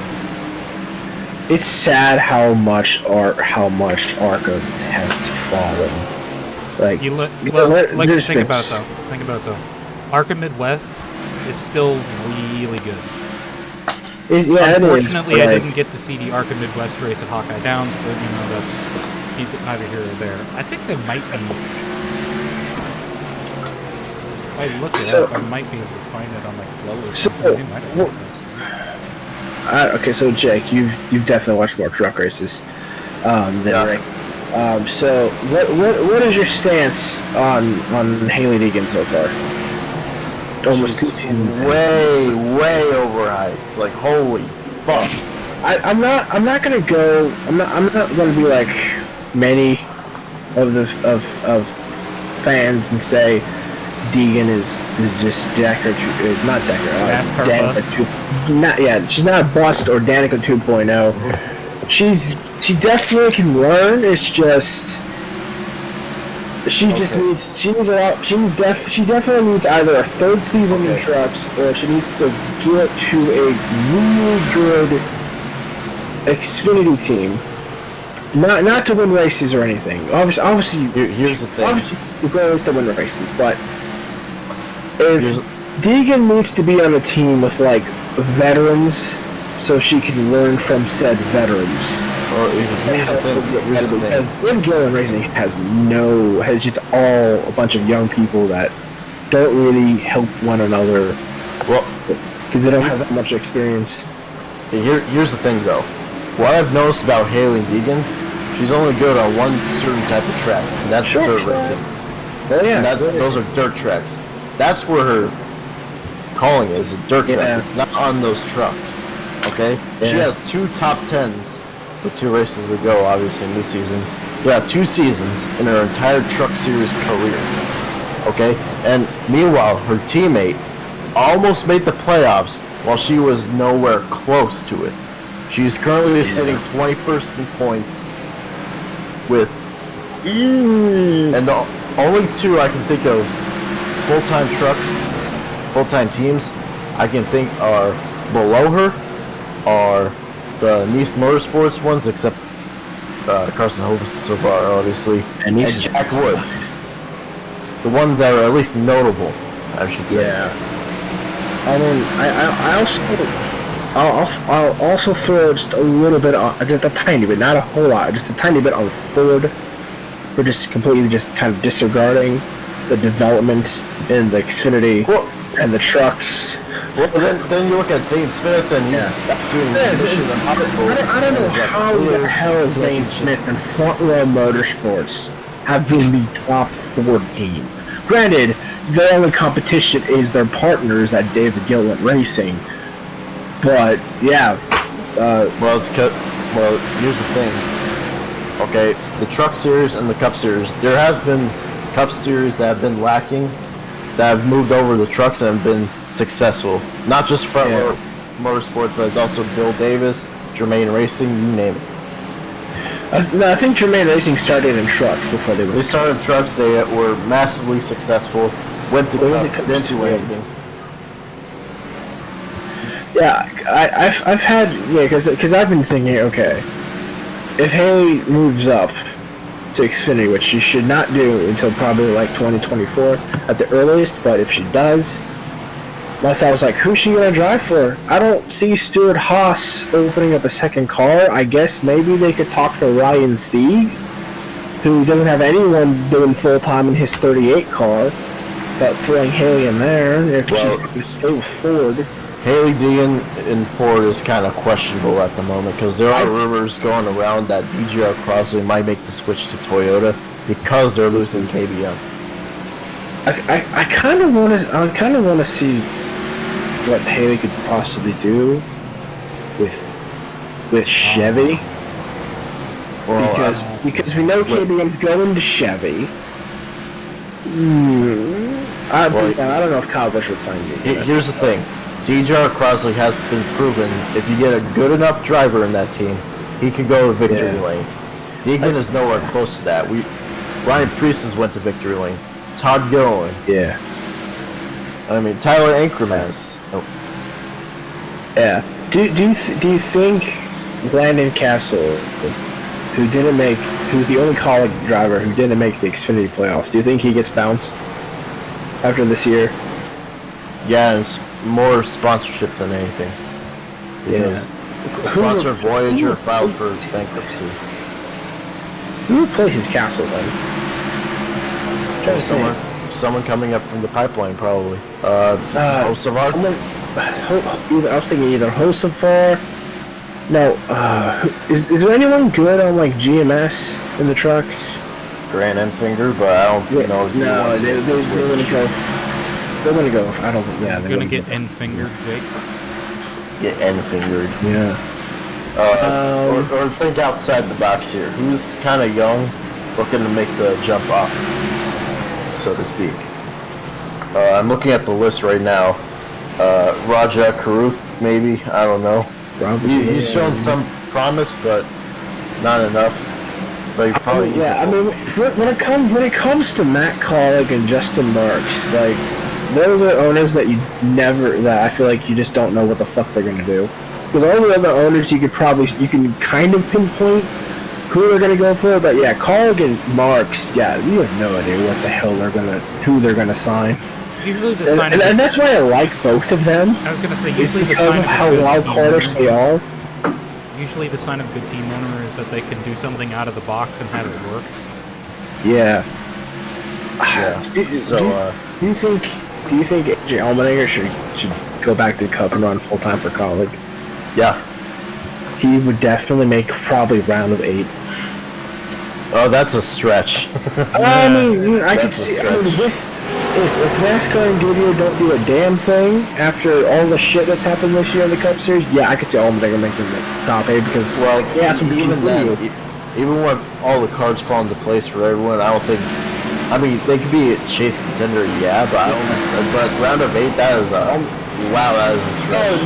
It's sad how much ARCA has fallen. Like, think about it though. ARCA Midwest is still really good. Unfortunately, I didn't get to see the ARCA Midwest race at Hawkeye Downs, but that's neither here or there. I think they might be. If I look it up, I might be able to find it on my Flow or something. Okay, so Jake, you've definitely watched more truck races than Rick. So what is your stance on Hailie Deegan so far? Almost 2 seasons. Way overhyped. Like, holy fuck. I'm not gonna be like many of fans and say Deegan is just Decker, not Decker. She's not a bust or Danica 2.0. She definitely can learn. It's just she definitely needs either a third season in trucks, or she needs to get to a really good Xfinity team. Not to win races or anything. Obviously, here's the thing. Obviously, the goal is to win races, but if Deegan needs to be on a team with like veterans, so she can learn from said veterans. Here's the thing. Because Gillen Racing has just all a bunch of young people that don't really help one another. Well, because they don't have that much experience. Here's the thing, though. What I've noticed about Hailie Deegan, she's only good on one certain type of track, and that's dirt racing. Oh yeah, those are dirt tracks. That's where her calling is, a dirt track. It's not on those trucks. Okay? Yeah. She has 2 top 10s with 2 races to go, obviously, in this season. Yeah, 2 seasons in her entire truck series career. Okay? And meanwhile, her teammate almost made the playoffs while she was nowhere close to it. She's currently sitting 21st in points with... And the only 2 I can think of full-time trucks, full-time teams, I can think are below her, are the Nice Motorsports ones, except Carson Hovis so far, obviously, and Jack Wood. The ones that are at least notable, I should say. Yeah. I mean, I'll also throw just a little bit on, just a tiny bit, not a whole lot, just a tiny bit on Ford. We're just completely just kind of disregarding the development in the Xfinity and the trucks. Well, then you look at Zane Smith, and he's doing Mission Impossible. I don't know how the hell Zane Smith and Front Row Motorsports have been the top Ford team. Granted, their only competition is their partners at David Gilliland Racing. But yeah, here's the thing. Okay, the Truck Series and the Cup Series. There has been Cup Series that have been lacking, that have moved over the trucks and have been successful. Not just Front Row Motorsports, but it's also Bill Davis, Germain Racing, you name it. I think Germain Racing started in trucks before they were. They started in trucks. They were massively successful. Went to Cup, didn't do anything. Yeah, I've had because I've been thinking, okay, if Hailie moves up to Xfinity, which she should not do until probably like 2024 at the earliest, but if she does, my thought was like, who's she gonna drive for? I don't see Stuart Haas opening up a second car. I guess maybe they could talk to Ryan Sieg, who doesn't have anyone doing full time in his 38 car, but throwing Haley in there if she's gonna stay with Ford. Haley Deegan in Ford is kind of questionable at the moment because there are rumors going around that DGR Crosley might make the switch to Toyota because they're losing KBM. I kind of want to see what Haley could possibly do with Chevy. Well, because we know KBM's going to Chevy. I don't know if Kyle Busch would sign me. Here's the thing. DJR Crosley has been proven if you get a good enough driver in that team, he can go to victory lane. Deegan is nowhere close to that. Ryan Priest went to victory lane. Todd Gilliland. Yeah. I mean, Tyler Ankrum. Oh. Yeah. Do you think Landon Castle, who's the only college driver who didn't make the Xfinity playoffs, do you think he gets bounced after this year? Yeah, it's more sponsorship than anything. Because the sponsor Voyager filed for bankruptcy. Who replaces Castle then? Someone coming up from the pipeline, probably. Hocevar? I was thinking either Hocevar. No, is there anyone good on like GMS in the trucks? Grant Enfinger, but I don't know if they're gonna go. They're gonna go. I don't. Yeah, they're gonna get Enfingered, Jake. Get Enfingered. Yeah. Or think outside the box here. Who's kind of young, looking to make the jump off, so to speak. I'm looking at the list right now. Raja Karuth, maybe. I don't know. He's shown some promise, but not enough. But he probably when it comes to Matt Collick and Justin Marks, like those are owners that I feel like you just don't know what the fuck they're gonna do. Because all the other owners you can kind of pinpoint who they're gonna go for, but yeah, Collick and Marks, yeah, you have no idea what the hell who they're gonna sign. Usually the sign and that's why I like both of them. I was gonna say usually because of how wild cardish they are. Usually the sign of a good team owner is that they can do something out of the box and have it work. Yeah. Do you think AJ Allmendinger should go back to Cup and run full time for Collick? Yeah. He would definitely make probably round of 8. Oh, that's a stretch. I mean, I could see. I mean, if NASCAR and Goodyear don't do a damn thing after all the shit that's happened this year in the Cup Series, yeah, I could see Allmendinger making the top 8 because even with all the cards fall into place for everyone, I don't think. I mean, they could be a chase contender, yeah, but but round of 8, that is that is a stretch.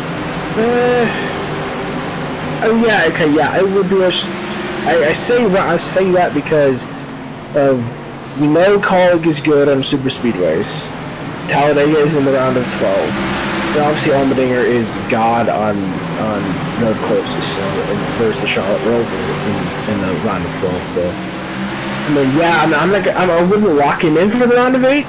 It would be I say that because of Collick is good on super speedways. Talladega is in the round of 12. And obviously Allmendinger is god on road courses. So there's the Charlotte Rover in the round of 12. So I mean, yeah, I wouldn't lock him in for the round of 8.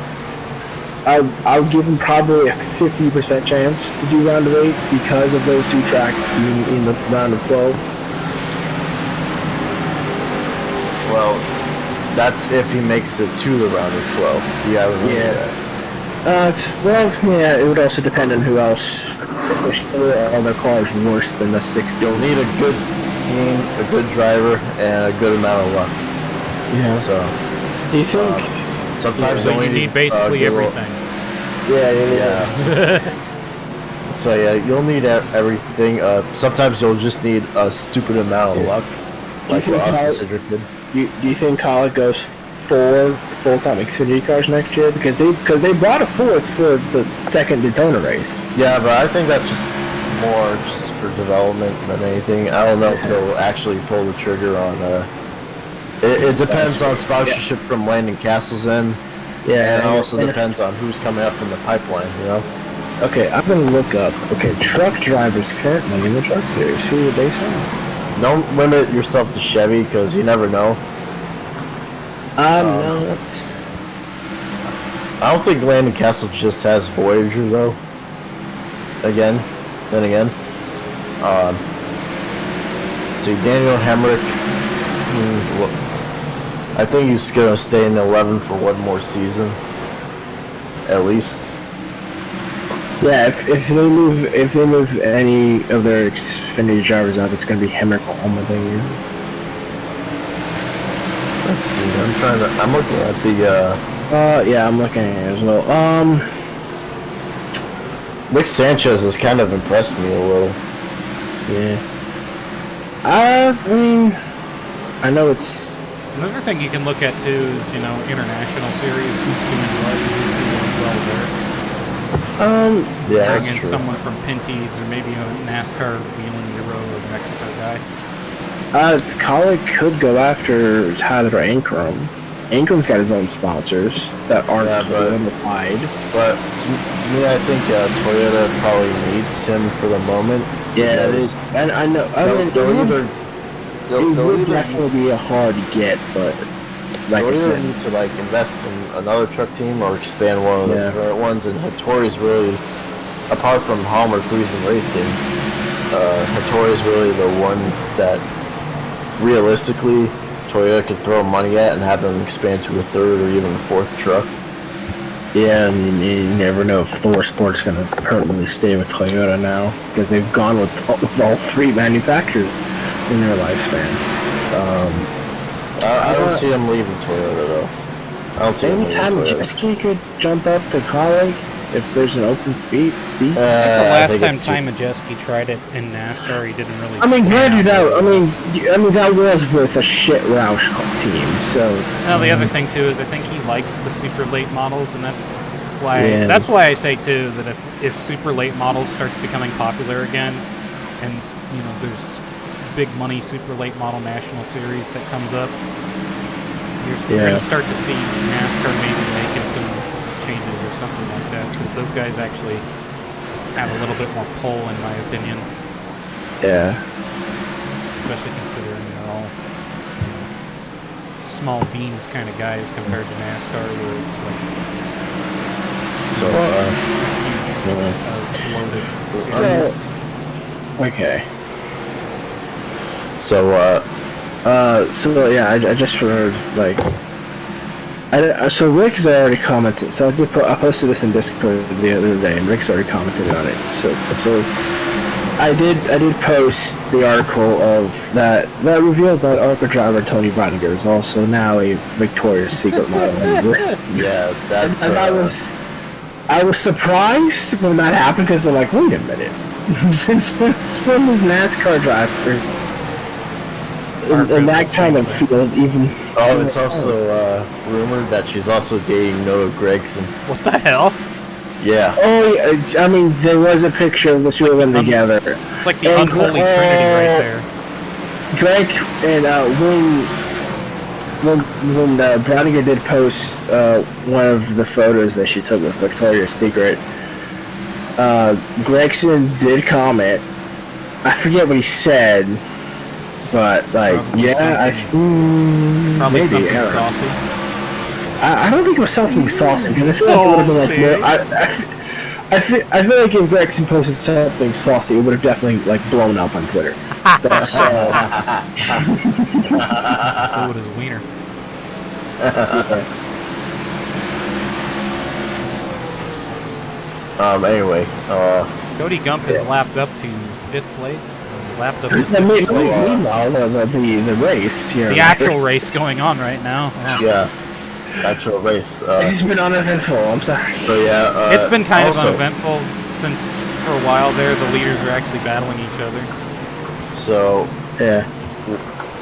I'll give him probably a 50% chance to do round of 8 because of those 2 tracks being in the round of 12. Well, that's if he makes it to the round of 12. It would also depend on who else. If all their cars worse than the 6. You'll need a good team, a good driver, and a good amount of luck. Yeah. So, do you think? Sometimes you need basically everything. Yeah. So yeah, you'll need everything. Sometimes you'll just need a stupid amount of luck, like Austin Cedric did. Do you think Collick goes 4 full-time Xfinity cars next year? Because they brought a 4th for the second Daytona race. Yeah, but I think that's just more for development than anything. I don't know if they'll actually pull the trigger on. It depends on sponsorship from Landon Castle's end. Yeah, and it also depends on who's coming up in the pipeline. Okay, I'm gonna look up. Okay, truck drivers currently in the truck series. Who would they sign? Don't limit yourself to Chevy because you never know. I'm not. I don't think Landon Castle just has Voyager though. again. See, Daniel Hemrick, I think he's going to stay in 11 for one more season, at least. Yeah, if they move any of their Xfinity drivers up, it's going to be Hemrick or Allmendinger. Let's see. I'm looking at the. Yeah, I'm looking at it as well. Nick Sanchez has kind of impressed me a little. Yeah. I mean, I know it's. Another thing you can look at too is, international series. Who's doing well there? Yeah, Bring that's in true. someone from Pinty's or maybe a NASCAR wheeling Euro or Mexico guy. Colleague could go after Tyler Ankrum. Ankram's got his own sponsors that aren't identified. But to me, I think Toyota probably needs him for the moment. Yeah, it is. And I know. I mean, it would definitely be a hard get, but like I said, need to invest in another truck team or expand one of the current ones. And Hattori's really, apart from Halmer Friesen Racing, Hattori's really the one that realistically Toyota could throw money at and have them expand to a third or even a fourth truck. Yeah, I mean, you never know if Thor Sport's going to permanently stay with Toyota now because they've gone with all three manufacturers in their lifespan. I don't see him leaving Toyota though. I don't see him leaving Anytime Toyota. Jeske could jump up to colleague if there's an open seat. The last time Simon Jeske tried it in NASCAR, he didn't really. I mean, granted, that was with a shit Roush team. So. Well, the other thing too is I think he likes the super late models, and that's why I say too that if super late models starts becoming popular again, and there's big money super late model national series that comes up, you're going to start to see NASCAR maybe making some changes or something like that, because those guys actually have a little bit more pull, in my opinion. Yeah. Especially considering they're all small beans kind of guys compared to NASCAR, where it's loaded series. Okay. So yeah, I just heard so Rick has already commented. So I posted this in Discord the other day, and Rick's already commented on it. So I did post the article of that revealed that ARCA driver Tony Brodiger is also now a Victoria's Secret model. Yeah, that's. And I was surprised when that happened because they're like, wait a minute, since when was NASCAR drivers in that kind of field even? Oh, it's also rumored that she's also dating Noah Gregson. What the hell? Yeah. Oh, yeah, I mean, there was a picture of the two of them together. It's like the unholy trinity right there. Greg and when Browninger did post one of the photos that she took with Victoria's Secret, Gregson did comment. I forget what he said, but probably maybe something saucy. I don't think it was something saucy because I feel like it would have been like more. I feel like if Gregson posted something saucy, it would have definitely blown up on Twitter. So would his wiener. Anyway, Cody Gump has lapped up to 5th place. Lapped up to 6th Meanwhile, place. the race here. The actual race going on right now. yeah, actual race. It's been uneventful. I'm sorry. So yeah, It's been kind of also, uneventful since for a while there. The leaders are actually battling each other. So Yeah.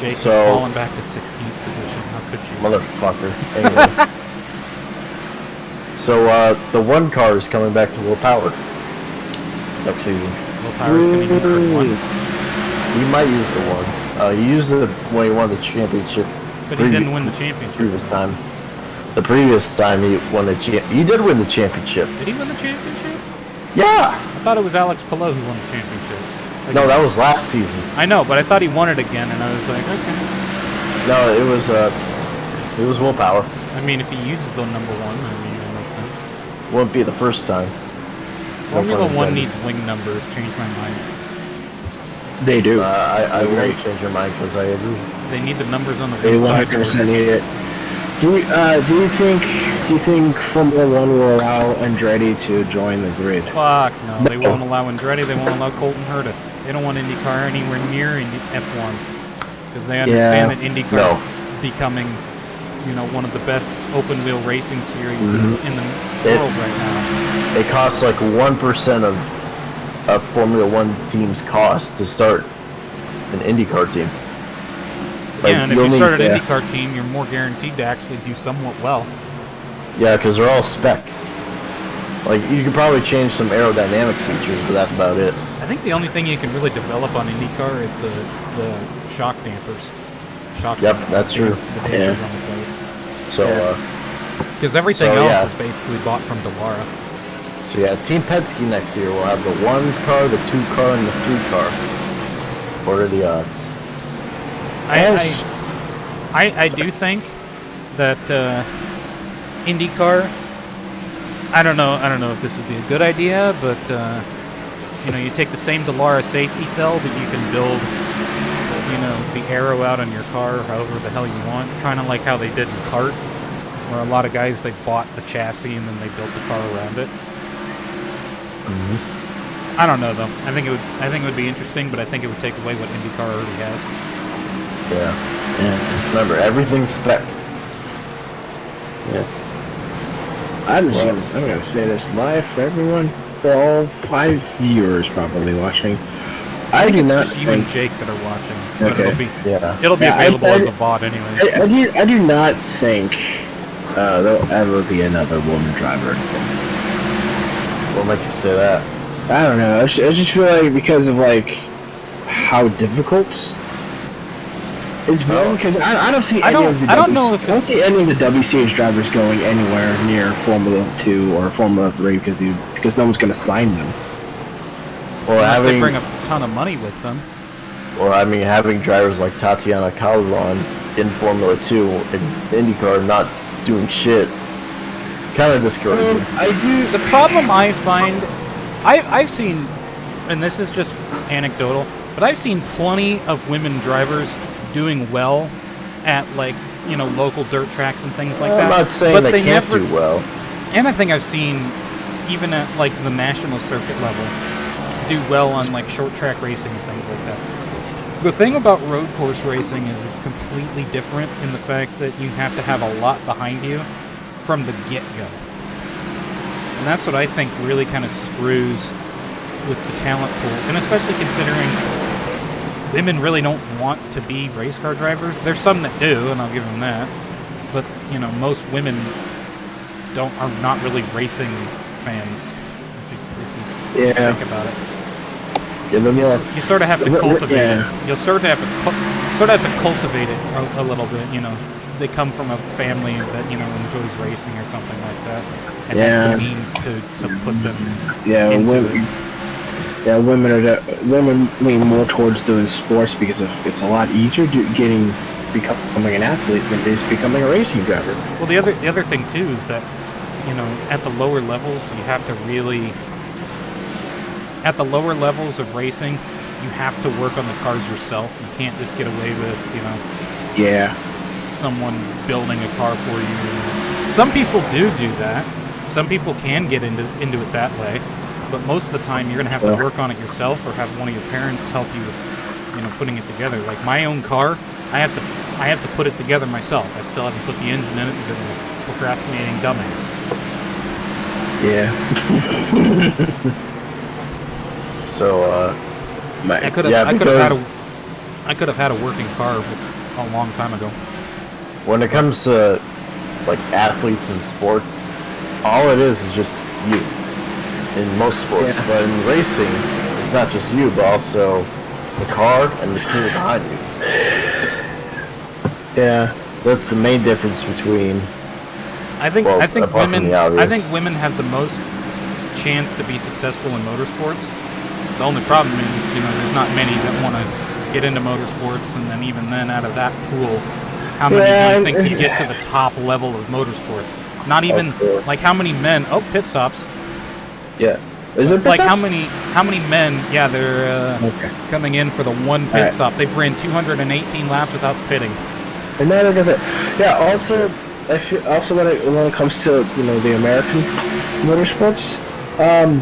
Jason's falling back to 16th position. How could you? motherfucker. Anyway. So the one car is coming back to Will Power next season. Will Power's going to use for one. He might use the one. He used it when he won the championship. But he didn't win the championship. Previous time. The previous time he won the he did win the championship. Did he win the championship? Yeah. I thought it was Alex Palou who won the championship. No, that was last season. I know, but I thought he won it again, and I was like, okay. No, it was Will Power. I mean, if he uses the number one, I mean, it makes sense. Wouldn't be the first time. Formula pun One intended. needs wing numbers. Change my mind. They do. I Agree. won't change your mind because I agree. They need the numbers on the They wing 100% sideboards. need it. Do you think Formula One will allow Andretti to join the grid? Fuck no, they No. won't allow Andretti. They won't allow Colton Herta. They don't want IndyCar anywhere near F1 because they understand that IndyCar No. is becoming, one of the best open wheel racing series Mhm. in the It- world right now. It costs like 1% of a Formula One team's cost to start an IndyCar team. Like, Yeah, and if you'll you start need- an IndyCar team, you're more guaranteed to actually do somewhat well. Yeah, because they're all spec. Like, you could probably change some aerodynamic features, but that's about it. I think the only thing you can really develop on IndyCar is the shock dampers. Yep, that's true. The dampers on the place. So, Because everything So, else yeah. is basically bought from Dallara. so yeah, Team Penske next year will have the 1 car, the 2 car, and the 3 car. What are the odds? I do think that IndyCar. I don't know if this would be a good idea, but you take the same Dallara safety cell that you can build, the aero out on your car, however the hell you want, kind of like how they did in kart, where a lot of guys they bought the chassis and then they built the car around it. I don't know though. I think it would be interesting, but I think it would take away what IndyCar already has. Yeah. Remember, everything's spec. Yeah. I'm gonna say this live for everyone, for all 5 viewers probably watching. I think do it's not just you and think. Jake that are watching, but Okay. it'll be Yeah, available I- as a VOD anyway. I do not think there'll ever be another woman driver in Formula What makes you say that? I don't know. I just feel like because of like how difficult it's been. Because I don't see I any don't- of the I don't know if I don't see any of the WCH drivers going anywhere near Formula 2 or Formula 3 because no one's going to sign them. Well, Unless they having bring a ton of money with them. having drivers like Tatiana Calderon in Formula 2 and IndyCar not doing shit, kind of discouraging. I do. The problem I find, I've seen, and this is just anecdotal, but I've seen plenty of women drivers doing well at local dirt tracks and things like that. I'm not saying but they can't never, do well. And I think I've seen, even at the national circuit level, do well on short track racing and things like that. The thing about road course racing is it's completely different in the fact that you have to have a lot behind you from the get-go. And that's what I think really kind of screws with the talent pool. And especially considering women really don't want to be race car drivers. There's some that do, and I'll give them that. But, most women are not really racing fans, if you think about it. Yeah, but more. You sort of have to Yeah. cultivate it. You'll sort of have to cultivate it a little bit. They come from a family that enjoys racing or something like that, and has the means to put them into it. Yeah, women lean more towards doing sports because it's a lot easier becoming an athlete than it is becoming a racing driver. Well, the other thing too is that at the lower levels you have to really. At the lower levels of racing, you have to work on the cars yourself. You can't just get away with, Yeah. someone building a car for you. Some people do that. Some people can get into it that way. But most of the time, you're going to have to work on it yourself or have one of your parents help you with, putting it together. Like my own car, I have to put it together myself. I still haven't put the engine in it because I'm a procrastinating dumbass. Yeah. So, I could have had a working car a long time ago. when it comes to athletes in sports, all it is just you. In most sports, but in racing, it's not just you, but also the car and the crew behind you. Yeah. That's the main difference between. I think apart from women. the obvious. I think women have the most chance to be successful in motorsports. The only problem is, there's not many that want to get into motorsports, and then even then, out of that pool, how many do you think could get to the top level of motorsports? Not even Also- how many men? Oh, pit stops. Yeah. Is it like pit-stops? how many men? Yeah, they're Okay. coming in for the one pit Alright. stop. They've ran 218 laps without pitting. And now look at it. Yeah. Also, I feel, also when it comes to the American motorsports, I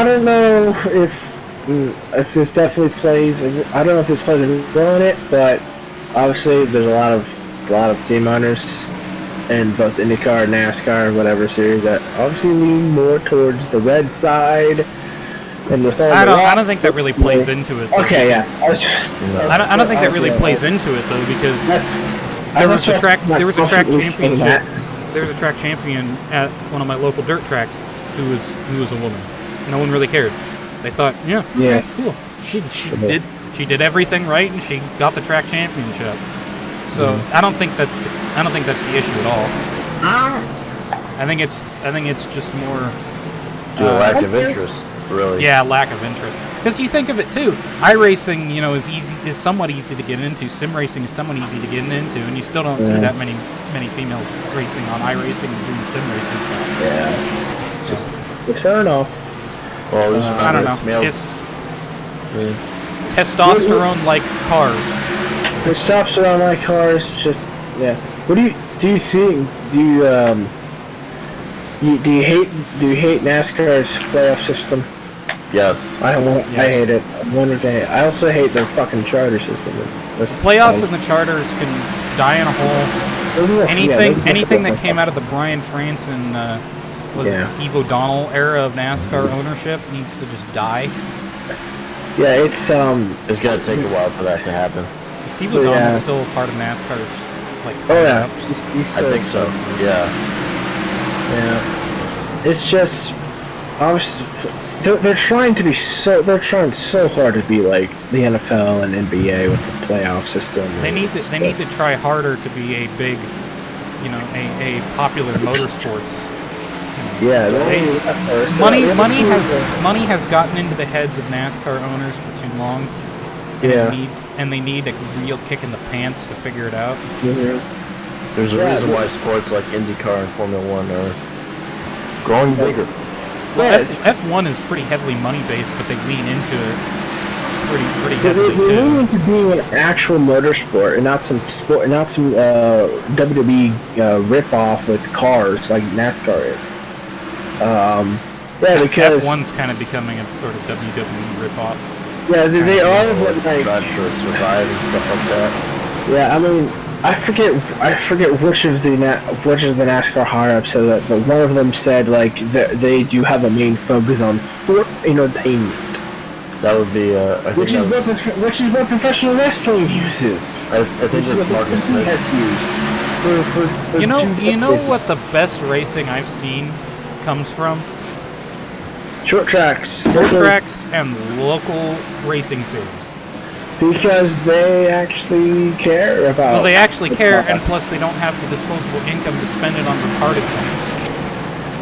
don't know if this definitely plays. I don't know if this plays a role in it, but obviously there's a lot of team owners in both IndyCar and NASCAR, whatever series, that obviously lean more towards the red side. And with all I don't think that really plays into it. Though, Okay, yeah. because- I don't think that really plays into it though, because there was a track championship. There was a track champion at one of my local dirt tracks who was a woman. No one really cared. They thought, yeah, okay, cool. She did everything right, and she got the track championship. So I don't think that's the issue at all. I think it's just more Due to lack of interest, really. yeah, lack of interest. Because you think of it too, iRacing, is somewhat easy to get into. Sim racing is somewhat easy to get into, and you still don't see that many females racing on iRacing and doing sim racing stuff. Yeah. It's just a turn off. Well, this I don't it's male. know. It's testosterone like cars. The stops around my cars, just What do you think? Do you hate NASCAR's playoff system? Yes. I hate it. I also hate their fucking charter system. Playoffs and the charters can die in a hole. Anything that came out of the Brian France and Steve O'Donnell era of NASCAR ownership needs to just die. Yeah, it's gonna take a while for that to happen. Steve O'Donnell's still part of NASCAR's I think so. Yeah. Yeah. It's just obviously they're trying so hard to be like the NFL and NBA with the playoff system. They need to try harder to be a big, a popular motorsports. Yeah, money has gotten into the heads of NASCAR owners for too long. And they need a real kick in the pants to figure it out. Mm-hmm. There's a reason why sports like IndyCar and Formula One are growing bigger. Well, F1 is pretty heavily money based, but they lean into it pretty heavily too. They lean into being an actual motorsport and not some WWE rip-off with cars like NASCAR is. Because F1's kind of becoming a sort of WWE rip-off. Yeah, they are, but like Drive to Survive and stuff like that. Yeah, I mean, I forget which of the NASCAR higher-ups said that, but one of them said like they do have a main focus on sports entertainment. That would be which is what professional wrestling uses. I think that's Marcus Smith has used. For you know what the best racing I've seen comes from? Short tracks and local racing series. Because they actually care about. Well, they actually care, and plus they don't have the disposable income to spend it on retarded things.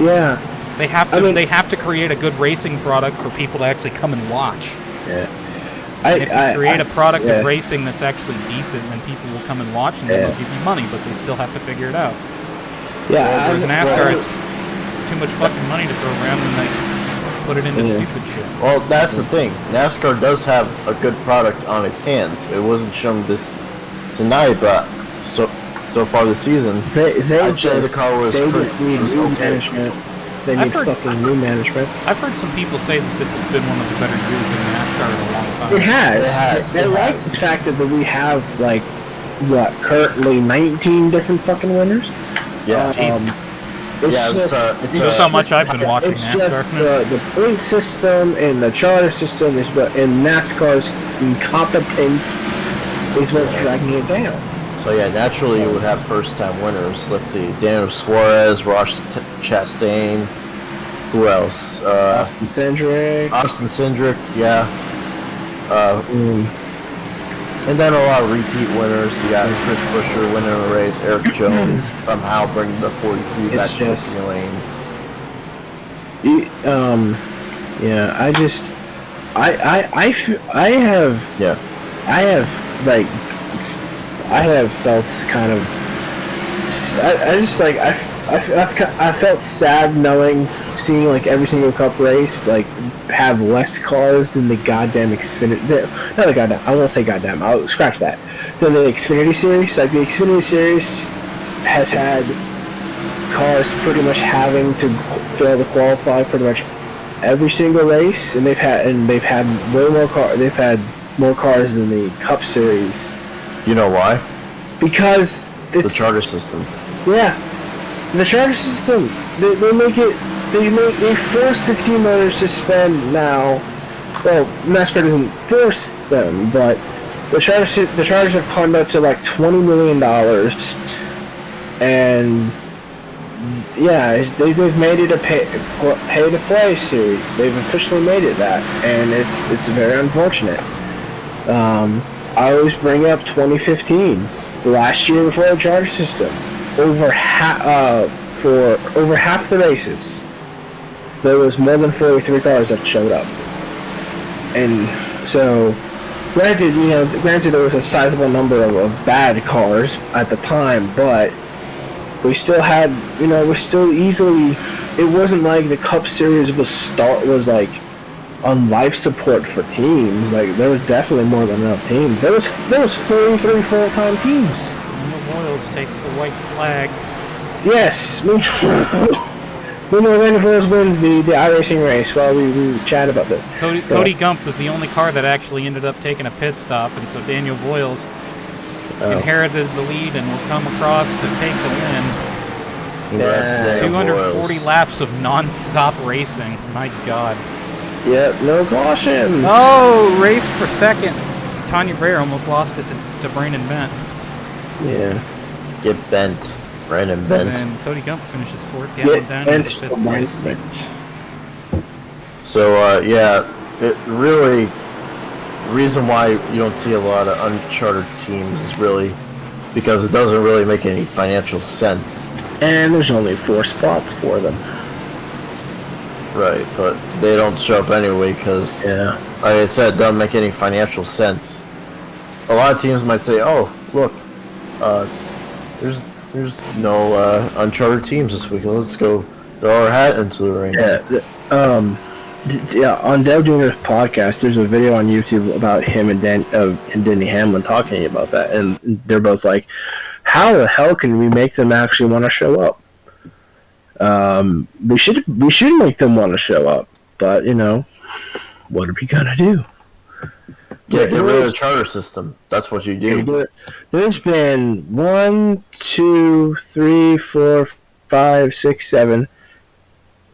Yeah. They have to. They have to create a good racing product for people to actually come and watch. Yeah. If you create a product of racing that's actually decent, then people will come and watch, and they'll give you money, but they still have to figure it out. Yeah. Whereas NASCAR has too much fucking money to throw around, and they put it into stupid shit. Well, that's the thing. NASCAR does have a good product on its hands. It wasn't shown this tonight, but so far this season, I'd say the car was need new management. They need fucking new management. I've heard some people say that this has been one of the better years in NASCAR in a long time. It has. I like the fact that we have currently 19 different fucking winners. Yeah. It's so much I've been watching NASCAR. Just the point system and the charter system and NASCAR's incompetence is what's dragging it down. So yeah, naturally you would have first-time winners. Let's see, Daniel Suarez, Ross Chastain, who else? Austin Cindric, yeah. And then a lot of repeat winners. You got Chris Buescher winning the race, Eric Jones somehow bringing the 43 back to the lane. I have felt kind of. I felt sad knowing seeing like every single Cup race like have less cars than the goddamn Xfinity. Not the goddamn. I won't say goddamn. I'll scratch that. Than the Xfinity series. Like the Xfinity series has had cars pretty much having to fail to qualify pretty much every single race, and they've had way more car. They've had more cars than the Cup Series. You know why? Because The charter system. Yeah, the charter system. They make it. They force the team owners to spend now. Well, NASCAR doesn't force them, but the charters have climbed up to like $20 million, and yeah, they've made it a pay to play series. They've officially made it that, and it's very unfortunate. I always bring up 2015, the last year before the charter system. For over half the races, there was more than 43 cars that showed up, and so granted there was a sizable number of bad cars at the time, but we still had, it wasn't like the Cup Series was like on life support for teams. Like there was definitely more than enough teams. There was 43 full-time teams. Royals takes the white flag. Yes. Randall Voyles wins the iRacing race while we chat about this. Cody Gump was the only car that actually ended up taking a pit stop, and so Daniel Voyles inherited the lead and will come across to take the win. Yeah. 240 laps of non-stop racing. My God. Yep, no cautions. Oh, race for second. Tanya Breyer almost lost it to Brandon Bent. Yeah. Get bent. Brandon Bent. And Cody Gump finishes fourth, Gavin down in fifth place. So, it really, the reason why you don't see a lot of uncharted teams is really because it doesn't really make any financial sense. And there's only 4 spots for them. Right, but they don't show up anyway because, like I said, it doesn't make any financial sense. A lot of teams might say, oh, look, there's no uncharted teams this week. Let's go throw our hat into the ring. On Dale Jr.'s podcast, there's a video on YouTube about him and Denny Hamlin talking about that, and they're both like, how the hell can we make them actually want to show up? We should make them want to show up, but what are we gonna do? Yeah, get rid of the charter system. That's what you do. There's been 1, 2, 3, 4, 5, 6, 7,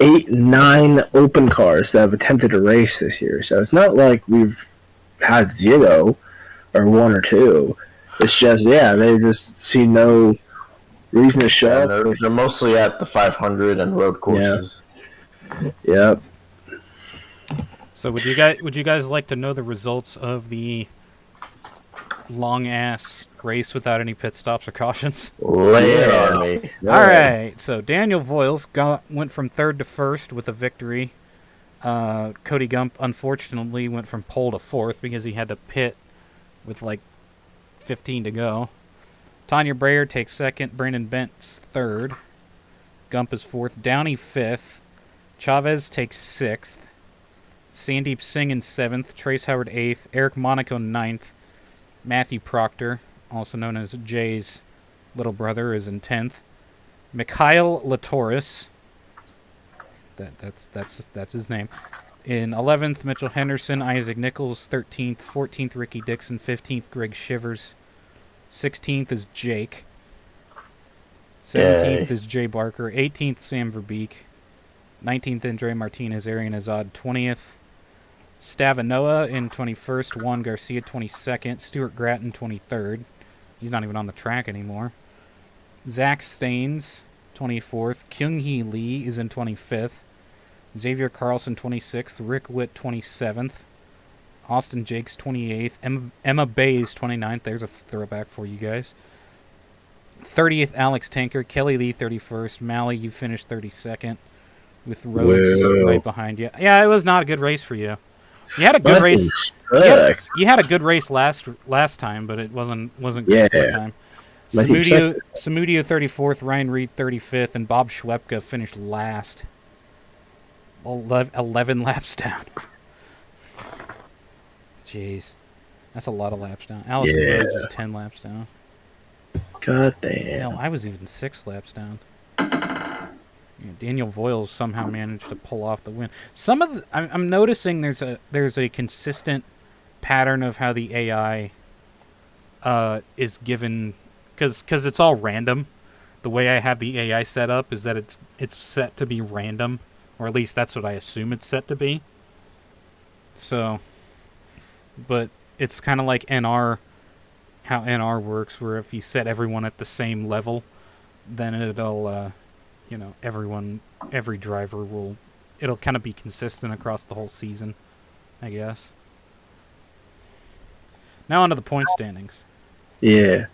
8, 9 open cars that have attempted a race this year. So it's not like we've had 0 or 1 or 2. It's just they just see no reason to show up. They're mostly at the 500 and road courses. Yep. So would you guys like to know the results of the long ass race without any pit stops or cautions? Lay it on me. All right. So Daniel Voyles went from 3rd to 1st with a victory. Cody Gump unfortunately went from pole to 4th because he had to pit with like 15 to go. Tanya Breyer takes 2nd. Brandon Bent's 3rd. Gump is 4th. Downey 5th. Chavez takes 6th. Sandeep Singh in 7th. Trace Howard 8th. Eric Monaco 9th. Matthew Proctor, also known as Jay's little brother, is in 10th. Mikhail Latoris, that's his name, in 11th. Mitchell Henderson, Isaac Nichols 13th. 14th Ricky Dixon. 15th Greg Shivers. 16th is Jake. 17th is Jay Barker. 18th Sam Verbeek. 19th Andre Martinez, Arian Azad 20th. Stavanoa in 21st. Juan Garcia 22nd. Stuart Gratton 23rd. He's not even on the track anymore. Zach Staines 24th. Kyung Hee Lee is in 25th. Xavier Carlson 26th. Rick Witt 27th. Austin Jakes 28th. Emma Bays 29th. There's a throwback for you guys. 30th Alex Tanker. Kelly Lee 31st. Malley, you finished 32nd. With Rhodes right behind you. Yeah, it was not a good race for you. You had a good race. You had a good race last time, but it wasn't good this time. Samudio 34th, Ryan Reed 35th, and Bob Schwepka finished last. 11 laps down. Jeez. That's a lot of laps down. Allison Yeah. Rhodes was 10 laps down. God Hell, damn. I was even 6 laps down. Yeah, Daniel Voiles somehow managed to pull off the win. I'm noticing there's a consistent pattern of how the AI is given, because it's all random. The way I have the AI set up is that it's set to be random, or at least that's what I assume it's set to be. So, but it's kind of like NR, how NR works, where if you set everyone at the same level, then it'll, every driver it'll kind of be consistent across the whole season, I guess. Now onto the point standings. Yeah.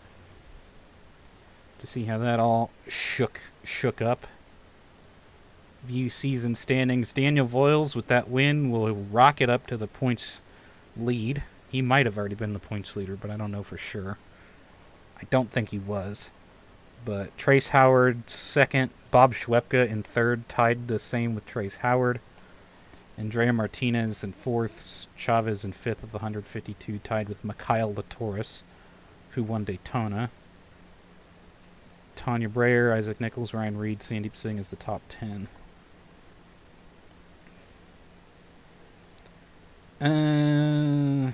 To see how that all shook up. View season standings. Daniel Voiles with that win will rocket up to the points lead. He might have already been the points leader, but I don't know for sure. I don't think he was. But Trace Howard second, Bob Schwepke in third, tied the same with Trace Howard. Andrea Martinez in fourth, Chavez in fifth of the 152, tied with Mikhail Latoris, who won Daytona. Tanya Breyer, Isaac Nichols, Ryan Reed, Sandeep Singh is the top 10. I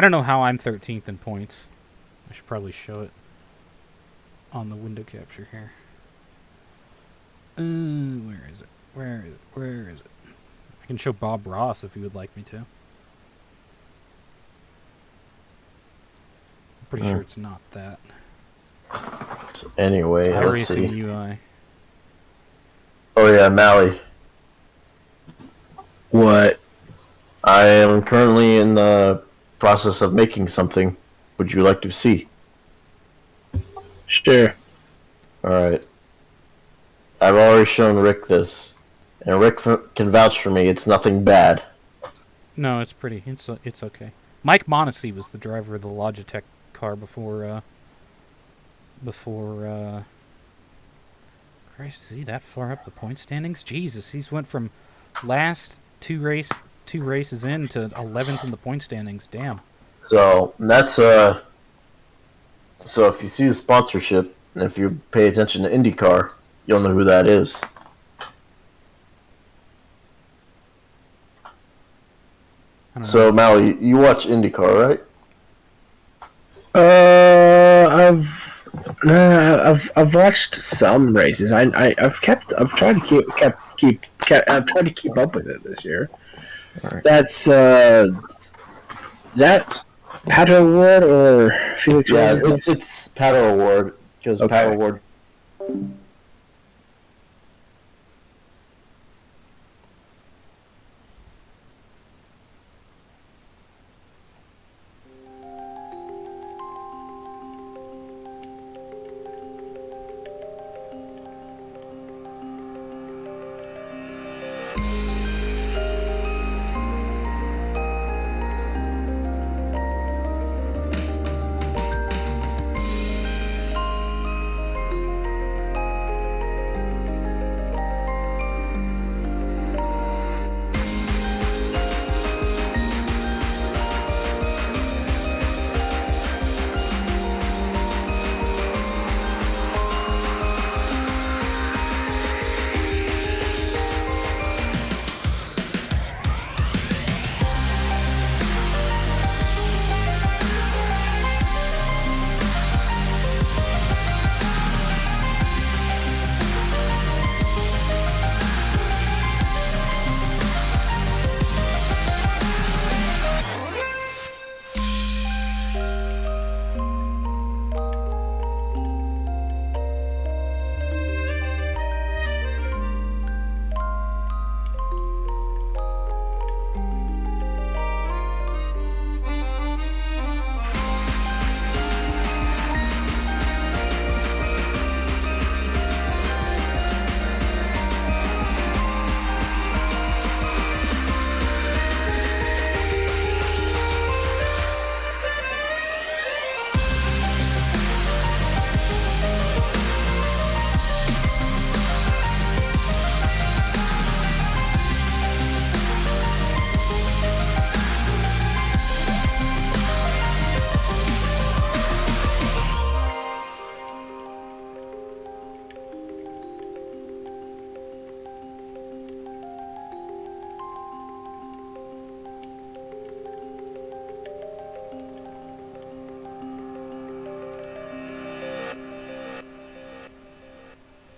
don't know how I'm 13th in points. I should probably show it on the window capture here. Where is it? Where is it? I can show Bob Ross if you would like me to. I'm pretty sure it's not that. So anyway, It's let's see. iRacing UI. Oh yeah, Mally. What? I am currently in the process of making something. Would you like to see? Sure. Alright. I've already shown Rick this. And Rick can vouch for me, it's nothing bad. No, it's pretty. It's okay. Mike Monacy was the driver of the Logitech car before. Christ, is he that far up the point standings? Jesus, he's went from last two races in to 11th in the point standings. Damn. So that's so if you see the sponsorship and if you pay attention to IndyCar, you'll know who that is. I don't So know. Mally, you watch IndyCar, right? I've watched some races. I've tried to keep up with it this year. Right. That's Pato Award or Felix? Yeah, Rosas? it's Paddle Award because Okay. Paddle Award